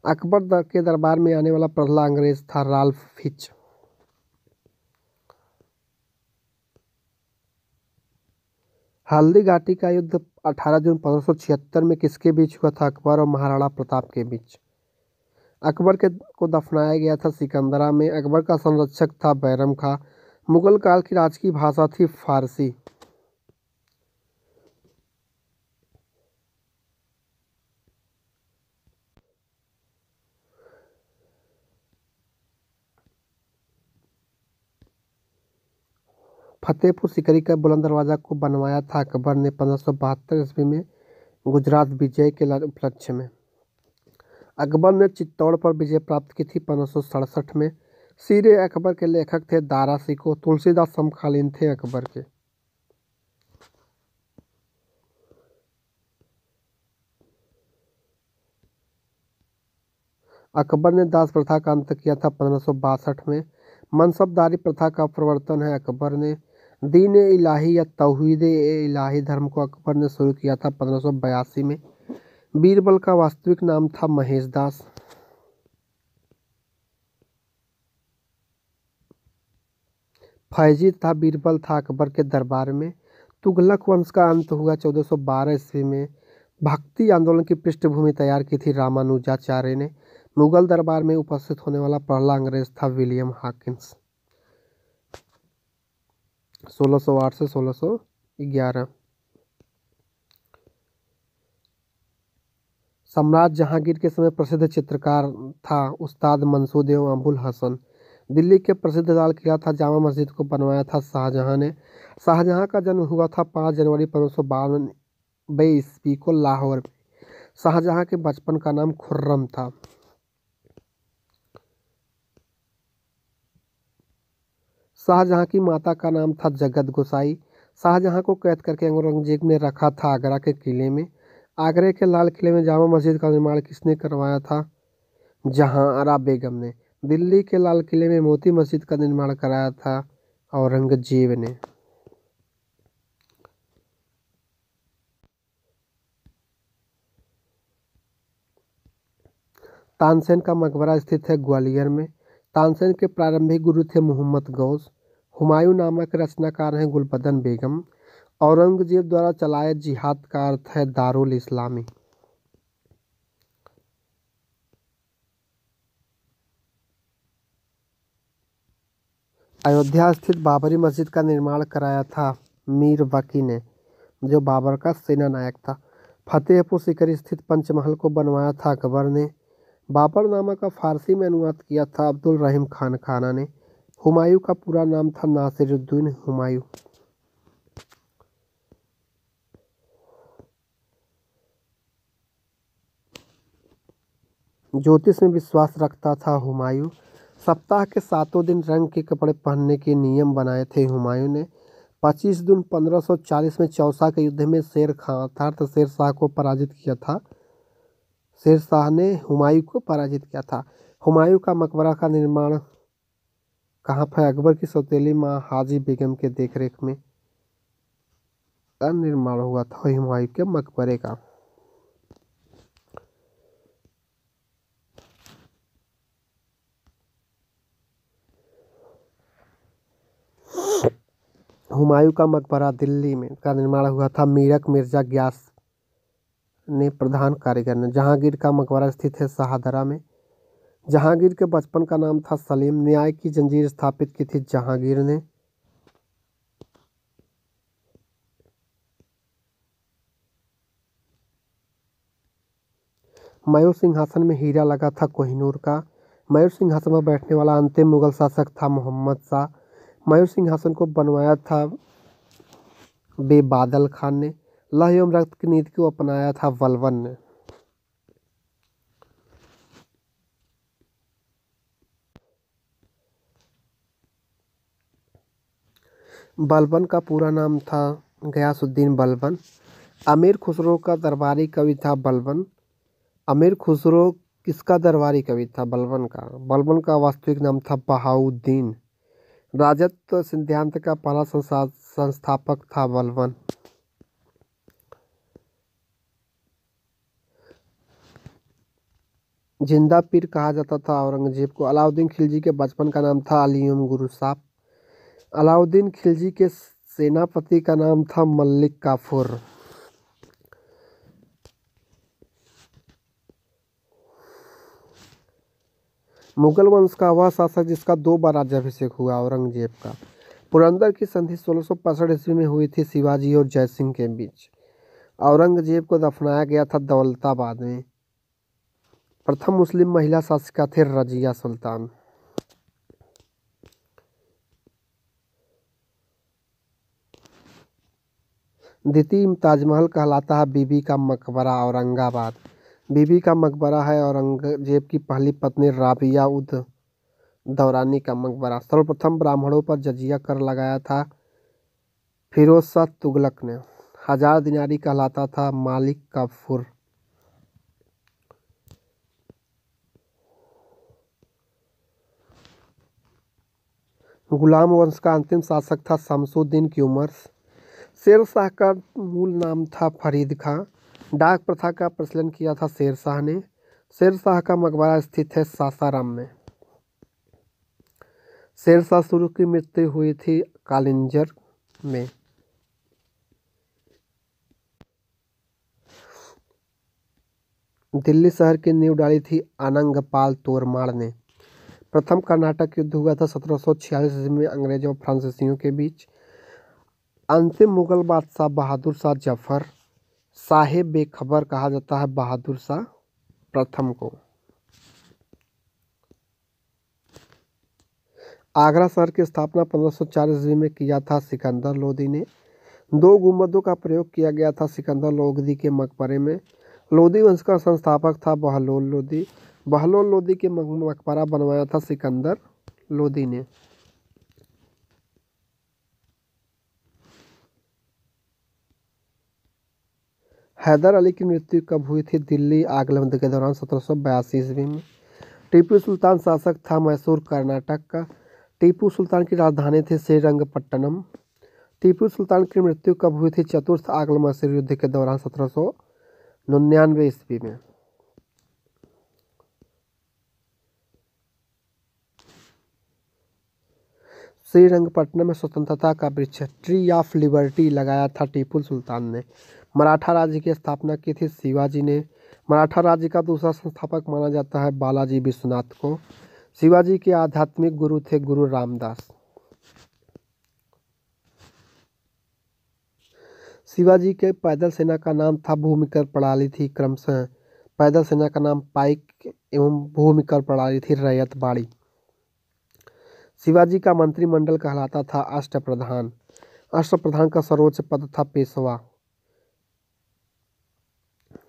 अकबर के दरबार में आने वाला पहला अंग्रेज था राल्फ फिच। हल्दी घाटी का युद्ध 18 जून 1576 में किसके बीच हुआ था? अकबर और महाराणा प्रताप के बीच। अकबर को दफनाया गया था सिकंदरा में। अकबर का संरक्षक था बैरम खां। मुगल काल की राजकीय भाषा थी फारसी। फतेहपुर सीकरी का बुलंद दरवाजा को बनवाया था अकबर ने 1572 ईस्वी में गुजरात विजय के उपलक्ष्य में। अकबर ने चित्तौड़ पर विजय प्राप्त की थी 1567 में। सीरे अकबर के लेखक थे दारा सिकोह। तुलसीदास समकालीन थे अकबर के। अकबर ने दास प्रथा का अंत किया था 1562 में। मनसबदारी प्रथा का प्रवर्तन है अकबर ने। दीन ए इलाही या तौहीद ए इलाही धर्म को अकबर ने शुरू किया था 1582 में। बीरबल का वास्तविक नाम था महेश दास। फैजी था बीरबल था अकबर के दरबार में। तुगलक वंश का अंत हुआ 1412 ईस्वी में। भक्ति आंदोलन की पृष्ठभूमि तैयार की थी रामानुजाचार्य ने। मुगल दरबार में उपस्थित होने वाला पहला अंग्रेज था विलियम हॉकिंस। 1608 से 1611। सम्राट जहांगीर के समय प्रसिद्ध चित्रकार था उस्ताद मंसूर एवं अबुल हसन। दिल्ली के प्रसिद्ध लाल किला था जामा मस्जिद को बनवाया था शाहजहां ने। शाहजहां का जन्म हुआ था 5 जनवरी 1592 ईस्वी को लाहौर में। शाहजहां के बचपन का नाम खुर्रम था। शाहजहां की माता का नाम था जगत गोसाई। शाहजहां को कैद करके औरंगजेब ने रखा था आगरा के किले में। आगरे के लाल किले में जामा मस्जिद का निर्माण किसने करवाया था? जहांआरा बेगम ने। दिल्ली के लाल किले में मोती मस्जिद का निर्माण कराया था औरंगजेब ने। तानसेन का मकबरा स्थित है ग्वालियर में। तानसेन के प्रारंभिक गुरु थे मोहम्मद गौस। हुमायूं नामा के रचनाकार हैं गुलबदन बेगम। औरंगजेब द्वारा चलाए जिहाद का अर्थ है दारुल इस्लामी। अयोध्या स्थित बाबरी मस्जिद का निर्माण कराया था मीर वकी ने, जो बाबर का सेना नायक था। फतेहपुर सीकरी स्थित पंचमहल को बनवाया था अकबर ने। बाबरनामा का फारसी में अनुवाद किया था अब्दुल रहीम खान खाना ने। हुमायूं का पूरा नाम था नासिरुद्दीन हुमायूं। ज्योतिष में विश्वास रखता था हुमायूं। सप्ताह के 7 दिन रंग के कपड़े पहनने के नियम बनाए थे हुमायूं ने। 25 जून 1540 में चौसा के युद्ध में शेर खां अर्थात शेर शाह को पराजित किया था। शेर शाह ने हुमायूं को पराजित किया था। हुमायूं का मकबरा का निर्माण कहाँ पर? अकबर की सौतेली माँ हाजी बेगम के देखरेख में का निर्माण हुआ था हुमायूं के मकबरे का। हुमायूं का मकबरा दिल्ली में का निर्माण हुआ था मीरक मिर्जा ग्यास ने प्रधान कारीगर ने। जहांगीर का मकबरा स्थित है शाहदरा में। जहांगीर के बचपन का नाम था सलीम। न्याय की जंजीर स्थापित की थी जहांगीर ने। मयूर सिंहासन में हीरा लगा था कोहिनूर का। मयूर सिंहासन पर बैठने वाला अंतिम मुगल शासक था मोहम्मद शाह। मयूर सिंहासन को बनवाया था बेबादल खान ने। लौह एवं रक्त की नीति को अपनाया था बलबन ने। बलबन का पूरा नाम था गयासुद्दीन बलबन। अमीर खुसरो का दरबारी कवि था बलबन। अमीर खुसरो किसका दरबारी कवि था? बलबन का। बलबन का वास्तविक नाम था बहाउद्दीन। राजत्व सिद्धांत का पहला संस्थापक था बलबन। जिंदा पीर कहा जाता था औरंगजेब को। अलाउद्दीन खिलजी के बचपन का नाम था अलीयम गुरु साहब। अलाउद्दीन खिलजी के सेनापति का नाम था मलिक काफूर। मुगल वंश का वह शासक जिसका 2 बार राज्याभिषेक हुआ, औरंगजेब का। पुरंदर की संधि 1665 ईस्वी में हुई थी शिवाजी और जयसिंह के बीच। औरंगजेब को दफनाया गया था दौलताबाद में। प्रथम मुस्लिम महिला शासिका थे रजिया सुल्तान। द्वितीय ताजमहल कहलाता है बीबी का मकबरा, औरंगाबाद। बीबी का मकबरा है औरंगजेब की पहली पत्नी राबिया उद दौरानी का मकबरा। सर्वप्रथम ब्राह्मणों पर जजिया कर लगाया था फिरोज शाह तुगलक ने। 1000 दिनारी कहलाता था मालिक काफूर। गुलाम वंश का अंतिम शासक था शमसुद्दीन की उमर। शेर शाह का मूल नाम था फरीद खां। डाक प्रथा का प्रचलन किया था शेर शाह ने। शेर शाह का मकबरा स्थित है सासाराम में। शेर शाह शुरू की मृत्यु हुई थी कालिंजर में। दिल्ली शहर की नींव डाली थी अनंगपाल तोरमाड़ ने। प्रथम कर्नाटक युद्ध हुआ था 1746 ईस्वी में अंग्रेजों और फ्रांसीसियों के बीच। अंतिम मुगल बादशाह बहादुर शाह जफर साहेब बेखबर कहा जाता है बहादुर शाह प्रथम को। आगरा शहर की स्थापना 1504 ईस्वी में किया था सिकंदर लोदी ने। 2 गुंबदों का प्रयोग किया गया था सिकंदर लोदी के मकबरे में। लोदी वंश का संस्थापक था बहलोल लोदी। बहलोल लोदी के मकबरा बनवाया था सिकंदर लोदी ने। हैदर अली की मृत्यु कब हुई थी? दिल्ली आग के दौरान 1782 ईस्वी में। टीपू सुल्तान शासक था मैसूर कर्नाटक का। टीपू सुल्तान की राजधानी थी श्रीरंगपट्टनम। टीपू सुल्तान की मृत्यु कब हुई थी? चतुर्थ आंग्ल मैसूर युद्ध के दौरान 1799 ईस्वी में। श्रीरंगपट्टनम में स्वतंत्रता का वृक्ष ट्री ऑफ लिबर्टी लगाया था टीपू सुल्तान ने। मराठा राज्य की स्थापना की थी शिवाजी ने। मराठा राज्य का दूसरा संस्थापक माना जाता है बालाजी विश्वनाथ को। शिवाजी के आध्यात्मिक गुरु थे गुरु रामदास। शिवाजी के पैदल सेना का नाम था भूमिकर प्रणाली थी क्रमशः। पैदल सेना का नाम पाइक एवं भूमिकर प्रणाली थी रैयत बाड़ी। शिवाजी का मंत्रिमंडल कहलाता था अष्टप्रधान। अष्टप्रधान का सर्वोच्च पद था पेशवा,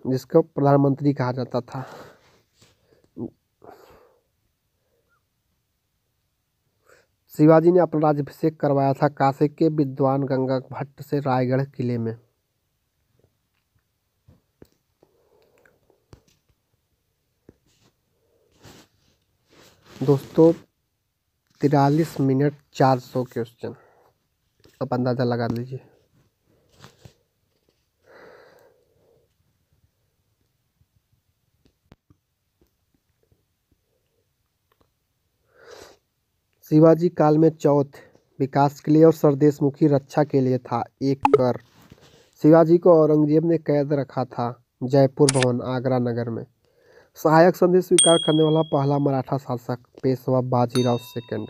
जिसको प्रधानमंत्री कहा जाता था। शिवाजी ने अपना राज्याभिषेक करवाया था काशी के विद्वान गंगा भट्ट से रायगढ़ किले में। दोस्तों 43 मिनट 400 क्वेश्चन, अब अंदाजा लगा लीजिए। शिवाजी काल में चौथ विकास के लिए और सरदेशमुखी रक्षा के लिए था। एक कर शिवाजी को औरंगजेब ने कैद रखा था जयपुर भवन आगरा नगर में। सहायक संधि स्वीकार करने वाला पहला मराठा शासक पेशवा बाजीराव सेकंड।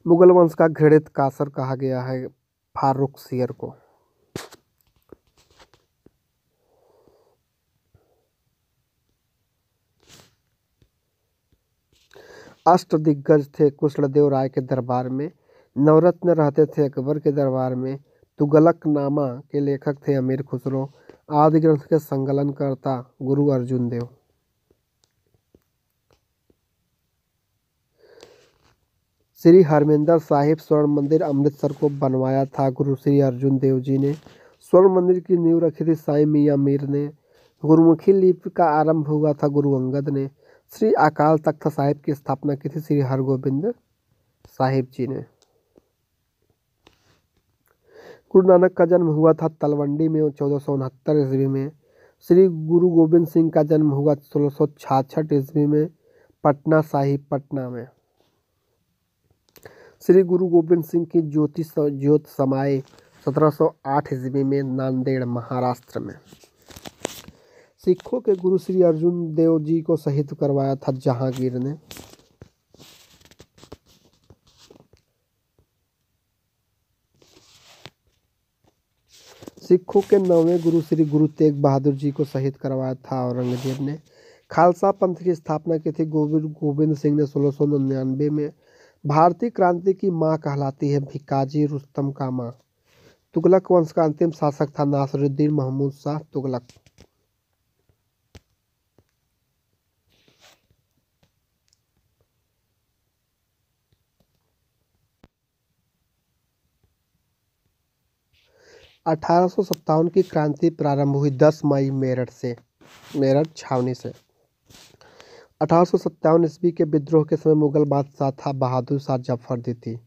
मुगल वंश का घृणित कासर कहा गया है फारुखसियर को। अष्टदिग्गज थे कृष्णदेव राय के दरबार में। नवरत्न रहते थे अकबर के दरबार में। तुगलकनामा के लेखक थे अमीर खुसरो। आदि ग्रंथ के संकलनकर्ता गुरु अर्जुन देव। श्री हरमिंदर साहिब स्वर्ण मंदिर अमृतसर को बनवाया था गुरु श्री अर्जुन देव जी ने। स्वर्ण मंदिर की नींव रखी थी साईं मियां मीर ने। गुरुमुखी लिपि का आरंभ हुआ था गुरु अंगद ने। श्री अकाल तख्त साहिब की स्थापना की थी श्री हरगोबिंद साहिब जी ने। गुरु नानक का जन्म हुआ था तलवंडी में 1469 ईस्वी में। श्री गुरु गोविंद सिंह का जन्म हुआ 1666 ईस्वी में पटना साहिब पटना में। श्री गुरु गोविंद सिंह की ज्योत समाए 1708 ईस्वी में नांदेड़ महाराष्ट्र में। सिखों के गुरु श्री अर्जुन देव जी को शहीद करवाया था जहांगीर ने। सिखों के 9वें गुरु श्री गुरु तेग बहादुर जी को शहीद करवाया था औरंगजेब ने। खालसा पंथ की स्थापना की थी गुरु गोविंद सिंह ने 1699 में। भारतीय क्रांति की मां कहलाती है भिकाजी रुस्तम का मां। तुगलक वंश का अंतिम शासक था नासिरुद्दीन महमूद शाह तुगलक। (1857) की क्रांति प्रारंभ हुई 10 मई मेरठ छावनी से। 1857 ईस्वी के विद्रोह के समय मुगल बादशाह था बहादुर शाह जफर द्वितीय।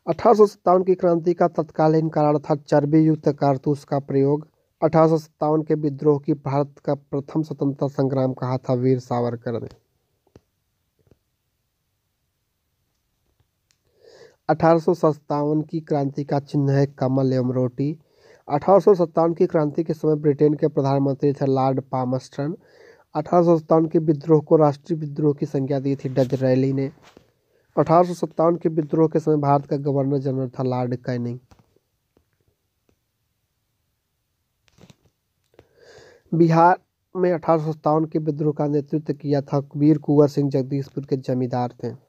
1857 की क्रांति का तत्कालीन कारण था चर्बी युक्त कारतूस का प्रयोग। 1857 के विद्रोह की भारत का प्रथम स्वतंत्रता संग्राम कहा था वीर सावरकर ने। 1857 की क्रांति का चिन्ह है कमल एवं रोटी। 1857 की क्रांति के समय ब्रिटेन के प्रधानमंत्री थे लॉर्ड पामस्टन। 1857 के विद्रोह को राष्ट्रीय विद्रोह की संज्ञा दी थी डिज़रायली ने। 1857 के विद्रोह के समय भारत का गवर्नर जनरल था लॉर्ड कैनिंग। बिहार में 1857 के विद्रोह का नेतृत्व किया था वीर कुंवर सिंह जगदीशपुर के जमींदार थे।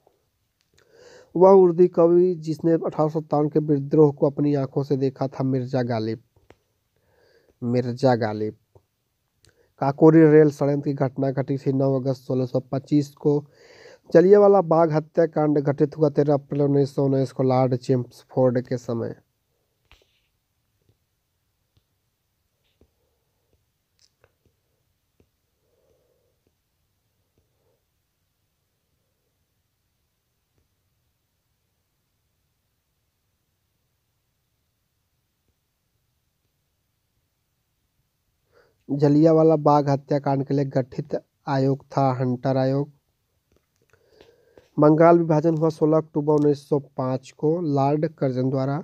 वह उर्दू कवि जिसने 1857 के विद्रोह को अपनी आंखों से देखा था मिर्जा गालिब। काकोरी रेल षड्यंत्र की घटना घटी थी 9 अगस्त 1625 को। जलियांवाला बाग हत्याकांड घटित हुआ 13 अप्रैल 1919 को लॉर्ड चेम्सफोर्ड के समय। जलियांवाला बाग हत्याकांड के लिए गठित आयोग था हंटर आयोग। बंगाल विभाजन हुआ 16 अक्टूबर 1905 को लॉर्ड कर्जन द्वारा।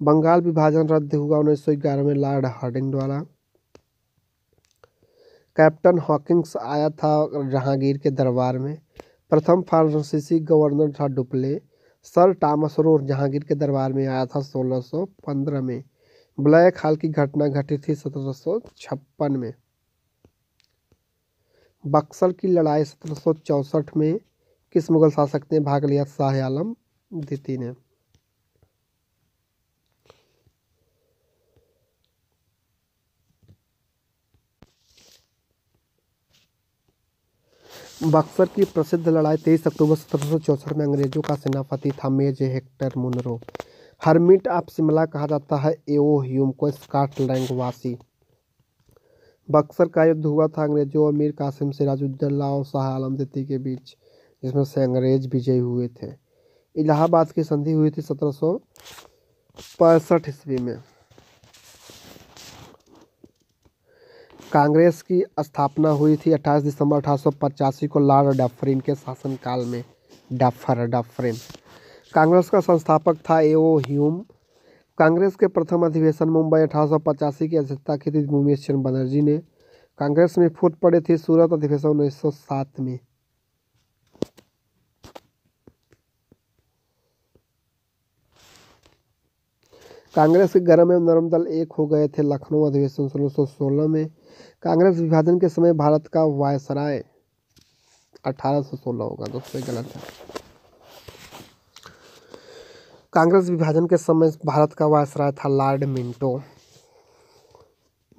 बंगाल विभाजन रद्द हुआ 1911 में लॉर्ड हार्डिंग द्वारा। कैप्टन हॉकिंस आया था जहांगीर के दरबार में। प्रथम फ्रांसीसी गवर्नर था Dupleix. Sir Thomas Roe Jahangir के दरबार में आया था 1615 में। ब्लैक हॉल की घटना घटी थी 1756 में। बक्सर की लड़ाई 1764 में किस मुगल शासक ने भाग लिया? शाह आलम द्वितीय ने। बक्सर की प्रसिद्ध लड़ाई 23 अक्टूबर 1764 में अंग्रेजों का सेनापति था major Hector Munro. Hermit of Shimla कहा जाता है एओ ह्यूम को स्कॉटलैंड वासी। बक्सर का युद्ध हुआ था अंग्रेजों और मीर कासिम सिराजुद्दौला और शाह आलम द्वितीय के बीच, जिसमें से अंग्रेज विजयी हुए थे। इलाहाबाद की संधि हुई थी 1765 ईस्वी में। कांग्रेस की स्थापना हुई थी 28 दिसंबर 1885 को लॉर्ड डफरिन के शासनकाल में। डफरिन कांग्रेस का संस्थापक था एओ ह्यूम। कांग्रेस के प्रथम अधिवेशन मुंबई 1885 की अध्यक्षता की थी भूमेश चंद्र बनर्जी ने। कांग्रेस में फूट पड़ी थी सूरत अधिवेशन 1907 में। कांग्रेस के गरम एवं नरम दल एक हो गए थे लखनऊ अधिवेशन 1616 में। कांग्रेस विभाजन के समय भारत का वायसराय 1816 होगा, दोस्तों गलत है। कांग्रेस विभाजन के समय भारत का वायसराय था लॉर्ड मिंटो।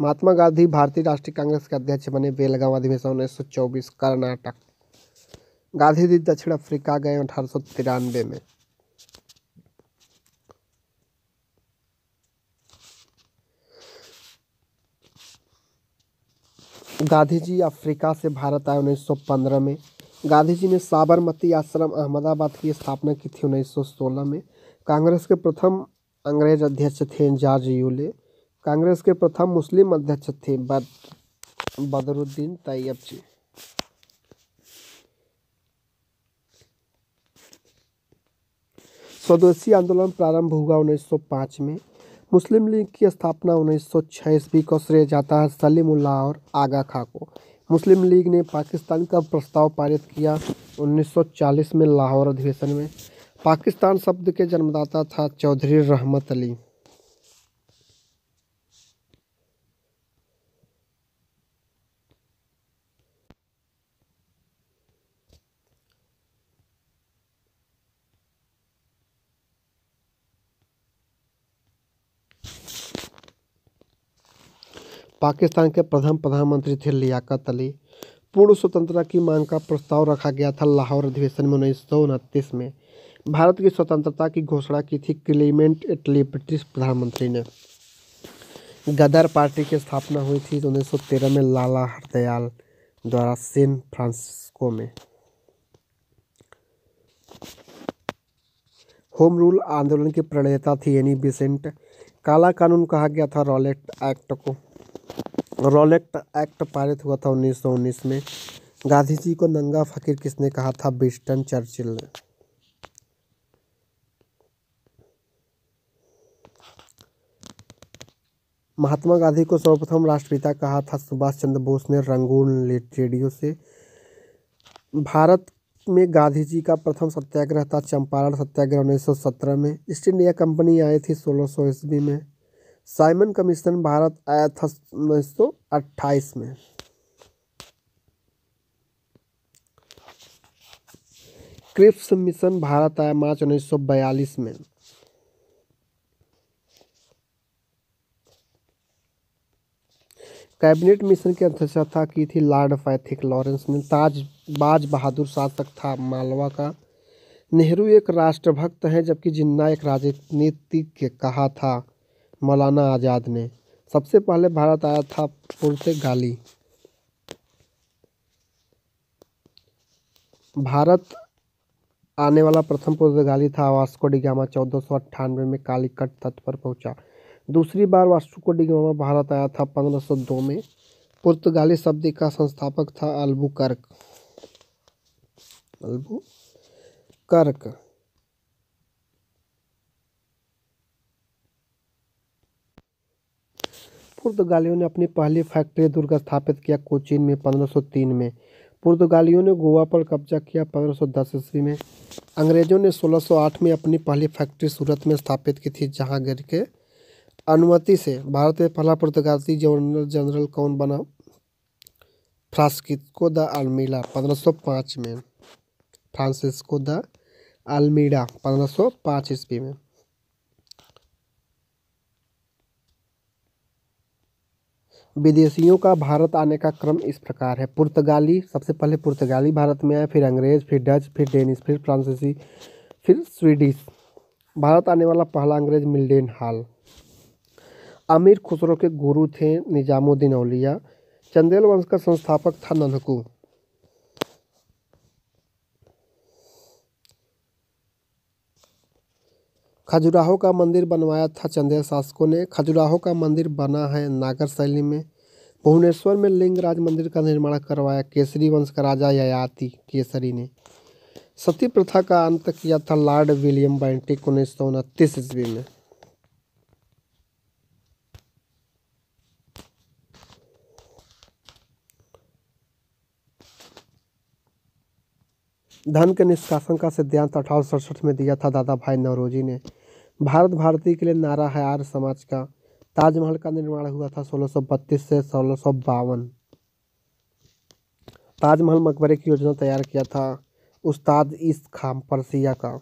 महात्मा गांधी भारतीय राष्ट्रीय कांग्रेस के अध्यक्ष बने बेलगांव अधिवेशन 1924 कर्नाटक। गांधी जी दक्षिण अफ्रीका गए 1893 में। गांधी जी अफ्रीका से भारत आए 1915 में। गांधी जी ने साबरमती आश्रम अहमदाबाद की स्थापना की थी 1916 में। कांग्रेस के प्रथम अंग्रेज अध्यक्ष थे जॉर्ज यूले। कांग्रेस के प्रथम मुस्लिम अध्यक्ष थे बदरुद्दीन तैयब जी। स्वदेशी आंदोलन प्रारंभ हुआ 1905 में। मुस्लिम लीग की स्थापना 1906 ईस्वी को श्रेय जाता है सलीमुल्लाह और आगा खां को। मुस्लिम लीग ने पाकिस्तान का प्रस्ताव पारित किया 1940 में लाहौर अधिवेशन में। पाकिस्तान शब्द के जन्मदाता था चौधरी रहमत अली। पाकिस्तान के प्रथम प्रधानमंत्री थे लियाकत अली। पूर्ण स्वतंत्रता की मांग का प्रस्ताव रखा गया था लाहौर अधिवेशन में 1929 में। भारत की स्वतंत्रता की घोषणा की थी क्लीमेंट एटली ब्रिटिश प्रधानमंत्री ने। गदर पार्टी की स्थापना हुई थी 1913 में लाला हरदयाल द्वारा सैन फ्रांसिस्को में। होम रूल आंदोलन की प्रणेता थी एनी बेसेंट। काला कानून कहा गया था रॉलेट एक्ट को। रॉलेट एक्ट पारित हुआ था 1919 में। गांधी जी को नंगा फकीर किसने कहा था? विंस्टन चर्चिल ने। महात्मा गांधी को सर्वप्रथम राष्ट्रपिता कहा था सुभाष चंद्र बोस ने रंगून रेडियो से। भारत में गांधी जी का प्रथम सत्याग्रह था चंपारण सत्याग्रह 1917 में। ईस्ट इंडिया कंपनी आई थी 1600 ईस्वी में। साइमन कमीशन भारत आया था 1928 में। क्रिप्स मिशन भारत आया मार्च 1942 में। कैबिनेट मिशन की अध्यक्षता की थी लॉर्ड पैथिक लॉरेंस ने। बाज बहादुर शासक था मालवा का। नेहरू एक राष्ट्रभक्त हैं जबकि जिन्ना एक राजनीतिज्ञ कहा था मौलाना आज़ाद ने। सबसे पहले भारत आया था पुर्तगाली। भारत आने वाला प्रथम पुर्तगाली था वास्को डी गामा। 1498 में कालीकट तट पर पहुंचा। दूसरी बार वास्को डी गामा भारत आया था 1502 में। पुर्तगाली शब्द का संस्थापक था अल्बुकर्क। पुर्तगालियों ने अपनी पहली फैक्ट्री दुर्ग स्थापित किया कोचीन में 1503 में। पुर्तगालियों ने गोवा पर कब्जा किया 1510 ईस्वी में। अंग्रेजों ने 1608 में अपनी पहली फैक्ट्री सूरत में स्थापित की थी जहांगीर के अनुमति से। भारत में पहला पुर्तगाली जनरल कौन बना? फ्रांसिस्को द अल्मीडा 1505 में। फ्रांसिस्को द अल्मीडा 1505 ईस्वी में। विदेशियों का भारत आने का क्रम इस प्रकार है। पुर्तगाली, सबसे पहले पुर्तगाली भारत में आए, फिर अंग्रेज, फिर डच, फिर डेनिश, फिर फ्रांसीसी, फिर स्वीडिश। भारत आने वाला पहला अंग्रेज मिल्डन हाल। अमीर खुसरो के गुरु थे निजामुद्दीन औलिया। चंदेल वंश का संस्थापक था ननकू। खजुराहो का मंदिर बनवाया था चंदेल शासकों ने। खजुराहो का मंदिर बना है नागर शैली में। भुवनेश्वर में लिंगराज मंदिर का निर्माण करवाया केसरी वंश का राजा ययाति केसरी ने। सती प्रथा का अंत किया था लॉर्ड विलियम बेंटिक 1929 ईस्वी में। धन के निष्कासन का सिद्धांत 1867 में दिया था दादा भाई नौरोजी ने। भारत भारती के लिए नारा है आर्य समाज का। ताजमहल का निर्माण हुआ था 1632 से 1652। ताजमहल मकबरे की योजना तैयार किया था उस्ताद ईस्ट खान परसिया का।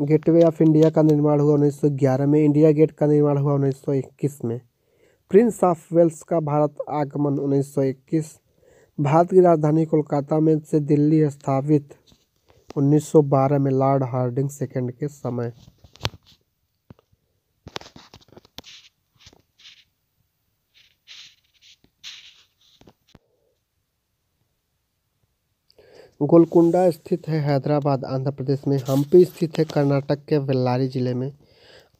गेटवे ऑफ इंडिया का निर्माण हुआ 1911 में। इंडिया गेट का निर्माण हुआ 1921 में। प्रिंस ऑफ वेल्स का भारत आगमन 1921। भारत की राजधानी कोलकाता में से दिल्ली स्थापित 1912 में लॉर्ड हार्डिंग सेकंड के समय। गोलकुंडा स्थित है हैदराबाद आंध्र प्रदेश में। हम्पी स्थित है कर्नाटक के बेल्लारी जिले में।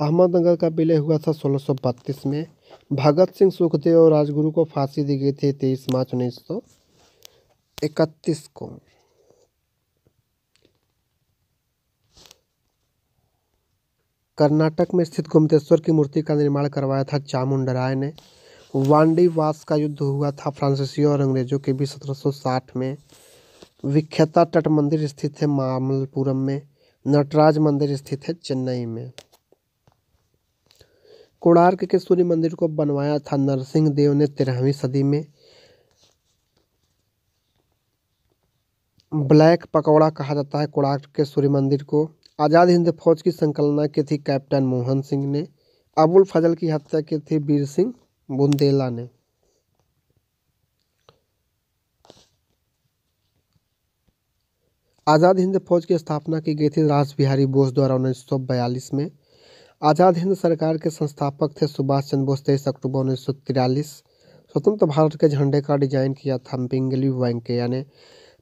अहमदनगर का विलय हुआ था 1632 में। भगत सिंह, सुखदेव और राजगुरु को फांसी दी गई थी 23 मार्च 1931 को। कर्नाटक में स्थित गोमतेश्वर की मूर्ति का निर्माण करवाया था चामुंडराय ने। वांडीवास का युद्ध हुआ था फ्रांसीसियों और अंग्रेजों के बीच 1760 में। विख्याता तट मंदिर स्थित है मामल्लपुरम में। नटराज मंदिर स्थित है चेन्नई में। कोणार्क के सूर्य मंदिर को बनवाया था नरसिंह देव ने 13वीं सदी में। ब्लैक पकौड़ा कहा जाता है कोणार्क के सूर्य मंदिर को। आज़ाद हिंद फौज की संकलना की थी कैप्टन मोहन सिंह ने। अबुल फजल की हत्या की थी वीर सिंह बुंदेला ने। आज़ाद हिंद फौज की स्थापना की गई थी रासबिहारी बोस द्वारा 1942 में। आज़ाद हिंद सरकार के संस्थापक थे सुभाष चंद्र बोस। 23 अक्टूबर 1943। स्वतंत्र भारत के झंडे का डिजाइन किया था पिंगली वेंकैया ने।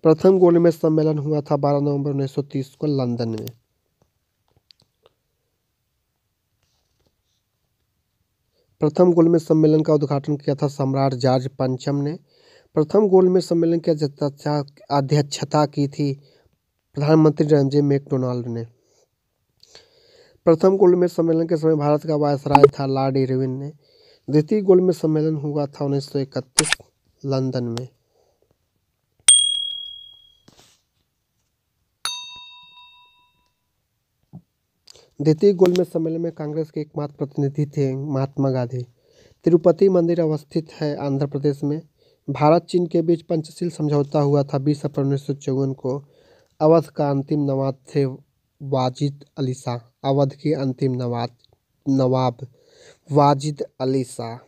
प्रथम गोलमेज सम्मेलन हुआ था 12 नवंबर 1930 को लंदन में। प्रथम गोलमेज सम्मेलन का उद्घाटन किया था सम्राट जॉर्ज पंचम ने। प्रथम गोलमेज सम्मेलन की अध्यक्षता की थी प्रधानमंत्री रणजी मैकडोनाल्ड ने। प्रथम गोलमेज सम्मेलन के समय भारत का वायसराय था लॉर्ड इरविन ने। द्वितीय गोलमेज सम्मेलन हुआ था 1931 लंदन में। द्वितीय गोलमेज सम्मेलन में कांग्रेस के एकमात्र प्रतिनिधि थे महात्मा गांधी। तिरुपति मंदिर अवस्थित है आंध्र प्रदेश में। भारत चीन के बीच पंचशील समझौता हुआ था 20 अप्रैल 1954 को। अवध का अंतिम नवाब थे वाजिद अली शाह। अवध के अंतिम नवाब वाजिद अली शाह।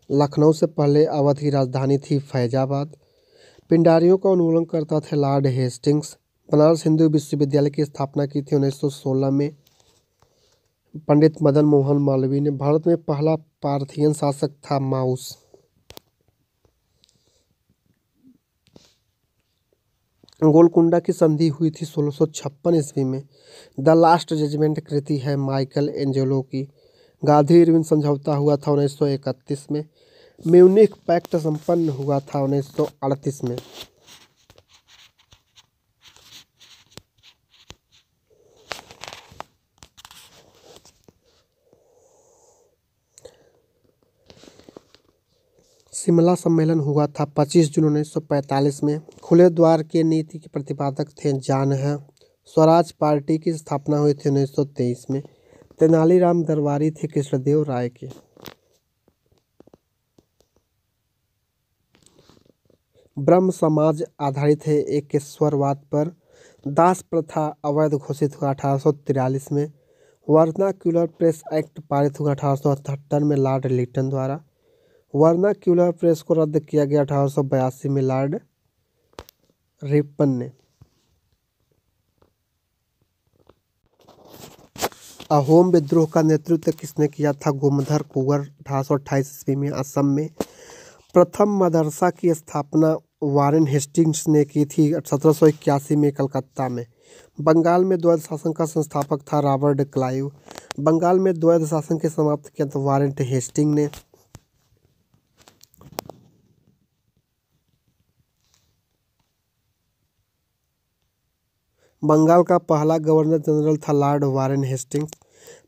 लखनऊ से पहले अवध की राजधानी थी फैजाबाद। पिंडारियों का उन्मूलन करता थे लॉर्ड हेस्टिंग्स। बनारस हिंदू विश्वविद्यालय की स्थापना की थी 1916 में पंडित मदन मोहन मालवीय ने। भारत में पहला पार्थियन शासक था माउस। गोलकुंडा की संधि हुई थी 1656 ईस्वी में। द लास्ट जजमेंट कृति है माइकल एंजेलो की। गांधी इरविन समझौता हुआ था 1931 में। म्यूनिख पैक्ट संपन्न हुआ था 1938 में। शिमला सम्मेलन हुआ था 25 जून 1945 में। खुले द्वार के नीति के प्रतिपादक थे जॉन है। स्वराज पार्टी की स्थापना हुई थी 1923 में। तेनालीराम दरबारी थे कृष्णदेव राय के। ब्रह्म समाज आधारित है एकेश्वरवाद पर। दास प्रथा अवैध घोषित हुआ 1843 में। वर्नाक्यूलर प्रेस एक्ट पारित हुआ 1878 में लॉर्ड लिटन द्वारा। वर्नाक्यूलर प्रेस को रद्द किया गया 1882 में लॉर्ड रिपन ने। अहोम विद्रोह का नेतृत्व किसने किया था? गोमधर कुंवर 1828 ईस्वी में असम में। प्रथम मदरसा की स्थापना वारेन हेस्टिंग्स ने की थी 1781 में कलकत्ता में। बंगाल में द्वैध शासन का संस्थापक था रॉबर्ट क्लाइव। बंगाल में द्वैध शासन के समाप्त किया था वारेन हेस्टिंग ने। बंगाल का पहला गवर्नर जनरल था लॉर्ड वारेन हेस्टिंग्स।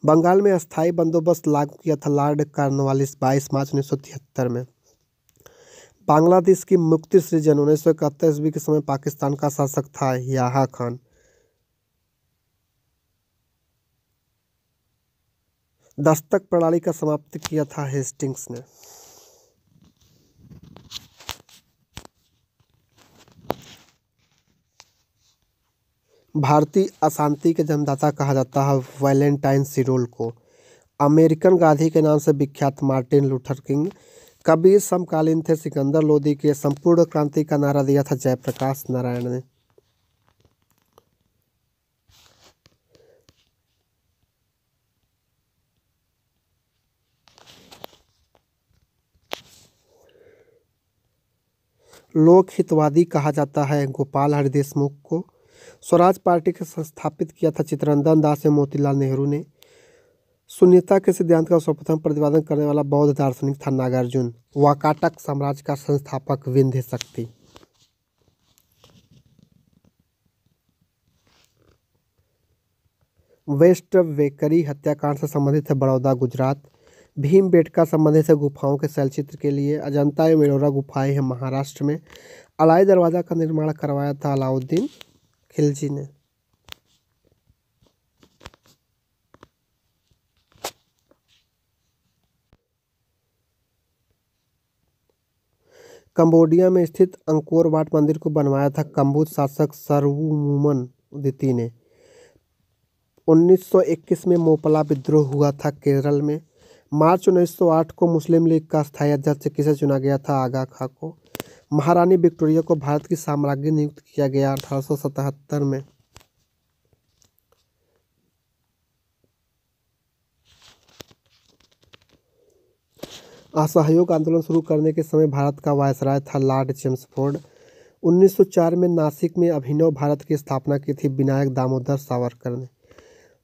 बंगाल में अस्थायी बंदोबस्त लागू किया था लॉर्ड कॉर्नवालिस 22 मार्च 1973 में। बांग्लादेश की मुक्ति सृजन 1971 ईस्वी के समय पाकिस्तान का शासक था याहा खान। दस्तक प्रणाली का समाप्त किया था हेस्टिंग्स ने। भारतीय अशांति के जन्मदाता कहा जाता है वैलेंटाइन सिरोल को। अमेरिकन गांधी के नाम से विख्यात मार्टिन लूथर किंग। कबीर समकालीन थे सिकंदर लोदी के। संपूर्ण क्रांति का नारा दिया था जयप्रकाश नारायण ने। लोक हितवादी कहा जाता है गोपाल हरि देशमुख को। स्वराज पार्टी के संस्थापित किया था चित्तरंजन दास एवं मोतीलाल नेहरू ने। शून्यता के सिद्धांत का सर्वप्रथम प्रतिपादन करने वाला बौद्ध दार्शनिक था नागार्जुन। वाकाटक साम्राज्य का संस्थापक विंध्य शक्ति। वेस्ट वेकरी हत्याकांड से संबंधित है बड़ौदा गुजरात। भीमबेटका संबंधित है गुफाओं के शैलचित्र के लिए। अजंता एवं एलोरा गुफाएं हैं महाराष्ट्र में। अलाई दरवाजा का निर्माण करवाया था अलाउद्दीन खिलजी ने। कंबोडिया में स्थित अंकोर वाट मंदिर को बनवाया था कंबुज शासक सर्वमुमन द्वितीय ने। 1921 में मोपला विद्रोह हुआ था केरल में। मार्च 1908 को मुस्लिम लीग का स्थायी अध्यक्ष किसे चुना गया था? आगा खां को। महारानी विक्टोरिया को भारत की साम्राज्ञी नियुक्त किया गया 1877 में। असहयोग आंदोलन शुरू करने के समय भारत का वायसराय था लॉर्ड चेम्सफोर्ड। 1904 में नासिक में अभिनव भारत की स्थापना की थी विनायक दामोदर सावरकर ने।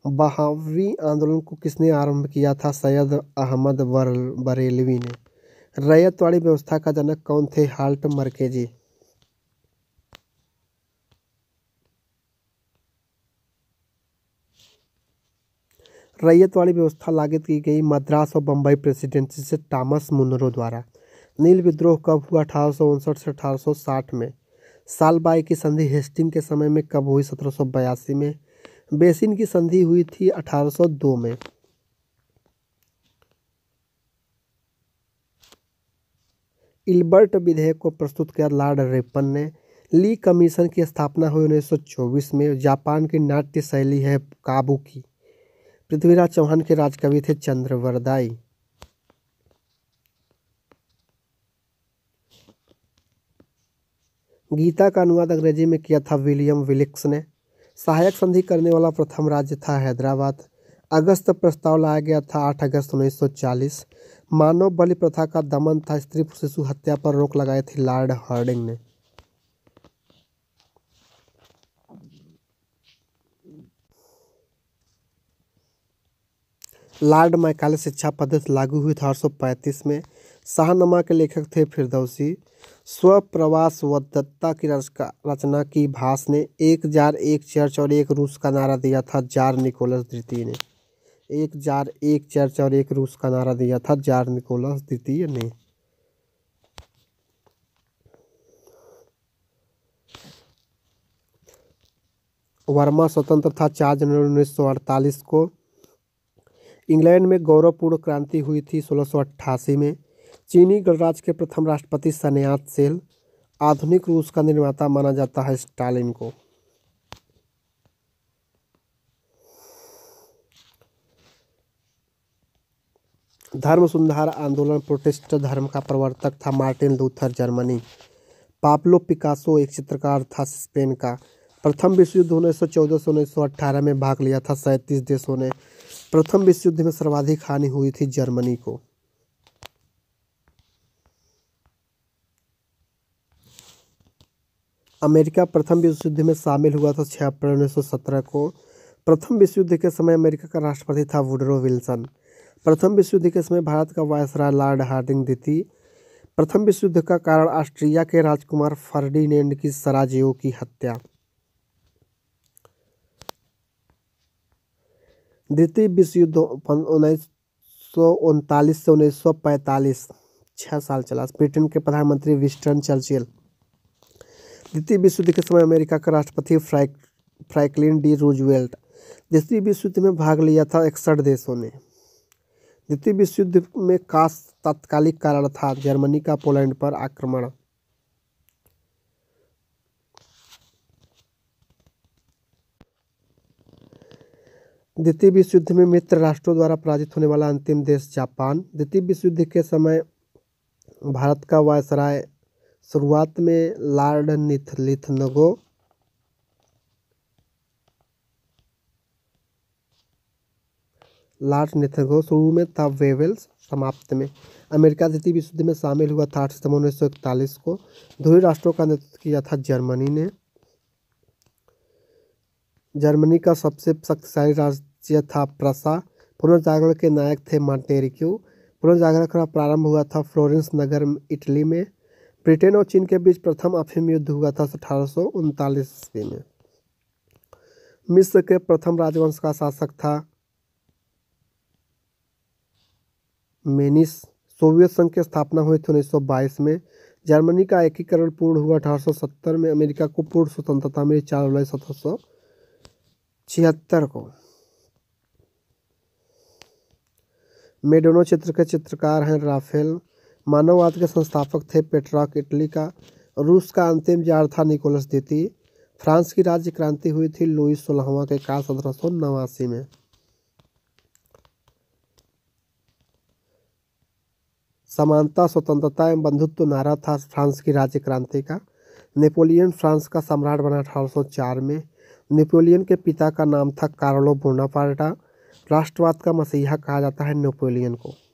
बहावी आंदोलन को किसने आरंभ किया था? सैयद अहमद बरेलवी ने। रैयतवाड़ी व्यवस्था का जनक कौन थे? हाल्ट मर्केजी। रैयतवाड़ी व्यवस्था लागू की गई मद्रास और बम्बई प्रेसिडेंसी से टॉमस मुनरो द्वारा। नील विद्रोह कब हुआ? 1859 से 1860 में। सालबाई की संधि हेस्टिंग के समय में कब हुई? 1782 में। बेसिन की संधि हुई थी 1802 में। इल्बर्ट विधेयक को प्रस्तुत किया लॉर्ड रिपन ने। ली कमीशन की स्थापना हुई 1924 में। जापान की नाट्य शैली है काबुकी। पृथ्वीराज चौहान के राजकवि थे चंद्रवरदाई। गीता का अनुवाद अंग्रेजी में किया था विलियम विलिक्स ने। सहायक संधि करने वाला प्रथम राज्य था हैदराबाद। अगस्त प्रस्ताव लाया गया था 8 अगस्त 1940। मानव बलि प्रथा का दमन था स्त्री शिशु हत्या पर रोक लगाई थी लॉर्ड हार्डिंग ने। लॉर्ड मैकाले शिक्षा पद्धति लागू हुई था 1835 में। शाहनामा के लेखक थे फिरदौसी। स्वप्रवासवदत्ता की रचना की भास ने। एक जार एक चर्च और एक रूस का नारा दिया था जार निकोलस द्वितीय ने। एक जार एक चर्च और एक रूस का नारा दिया था जार निकोलस द्वितीय ने। वर्मा स्वतंत्र था 4 जनवरी 1948 को। इंग्लैंड में गौरवपूर्ण क्रांति हुई थी 1688 में। चीनी गणराज्य के प्रथम राष्ट्रपति सन्यात सेल। आधुनिक रूस का निर्माता माना जाता है स्टालिन को। धर्म सुधार आंदोलन प्रोटेस्टेंट धर्म का प्रवर्तक था Martin Luther Germany. Pablo Picasso एक चित्रकार था स्पेन का। प्रथम विश्व युद्ध 1914 से 1918 में भाग लिया था 37 देशों ने। प्रथम विश्व युद्ध में सर्वाधिक हानि हुई थी जर्मनी को। अमेरिका प्रथम विश्व युद्ध में शामिल हुआ था 6 अप्रैल 1917 को। प्रथम विश्व युद्ध के समय अमेरिका का राष्ट्रपति था वुडरो विल्सन। प्रथम विश्व युद्ध के समय भारत का वायसराय लॉर्ड हार्डिंग द्वितीय। प्रथम विश्व युद्ध का कारण ऑस्ट्रिया के राजकुमार फर्डिनेंड की सराजेओ की हत्या। द्वितीय विश्व युद्ध 1939 से 1945 6 साल चला। ब्रिटेन के प्रधानमंत्री विंस्टन चर्चिल। द्वितीय विश्व युद्ध के समय अमेरिका का राष्ट्रपति फ्रैंकलिन डी रूजवेल्ट। द्वितीय विश्व युद्ध में भाग लिया था 61 देशों ने। द्वितीय विश्व युद्ध में का तात्कालिक कारण था जर्मनी का पोलैंड पर आक्रमण। द्वितीय विश्व युद्ध में मित्र राष्ट्रों द्वारा पराजित होने वाला अंतिम देश जापान। द्वितीय विश्व युद्ध के समय भारत का वायसराय शुरुआत में लॉर्ड लिथनगो। शुरू में था वेवेल्स। समाप्ति में अमेरिका द्वितीय विश्व युद्ध में शामिल हुआ था 8 सितंबर 1941 को। ध्रुवीय राष्ट्रों का नेतृत्व किया था जर्मनी ने। जर्मनी का सबसे शक्तिशाली राज्य था प्रसा। पुनर्जागरण के नायक थे मॉन्टेस्क्यू। पुनर्जागरण का प्रारंभ हुआ था फ्लोरेंस नगर इटली में। ब्रिटेन और चीन के बीच प्रथम अफीम युद्ध हुआ था 1839 ईस्वी में। मिस्र के प्रथम राजवंश का शासक था मेनिस। सोवियत संघ की स्थापना हुई थी 1922 में। जर्मनी का एकीकरण पूर्ण हुआ 1870 में। अमेरिका को पूर्ण स्वतंत्रता मिली 4 जुलाई 1776 को। मेडोनो चित्र के चित्रकार हैं राफेल। मानववाद के संस्थापक थे पेट्रार्क। इटली का रूस का अंतिम जार था निकोलस द्वितीय। फ्रांस की राज्य क्रांति हुई थी लुई 16वां के काल 1789 में। समानता, स्वतंत्रता एवं बंधुत्व नारा था फ्रांस की राज्य क्रांति का। नेपोलियन फ्रांस का सम्राट बना 1804 में। नेपोलियन के पिता का नाम था कार्लो बोनापार्टा। राष्ट्रवाद का मसीहा कहा जाता है नेपोलियन को।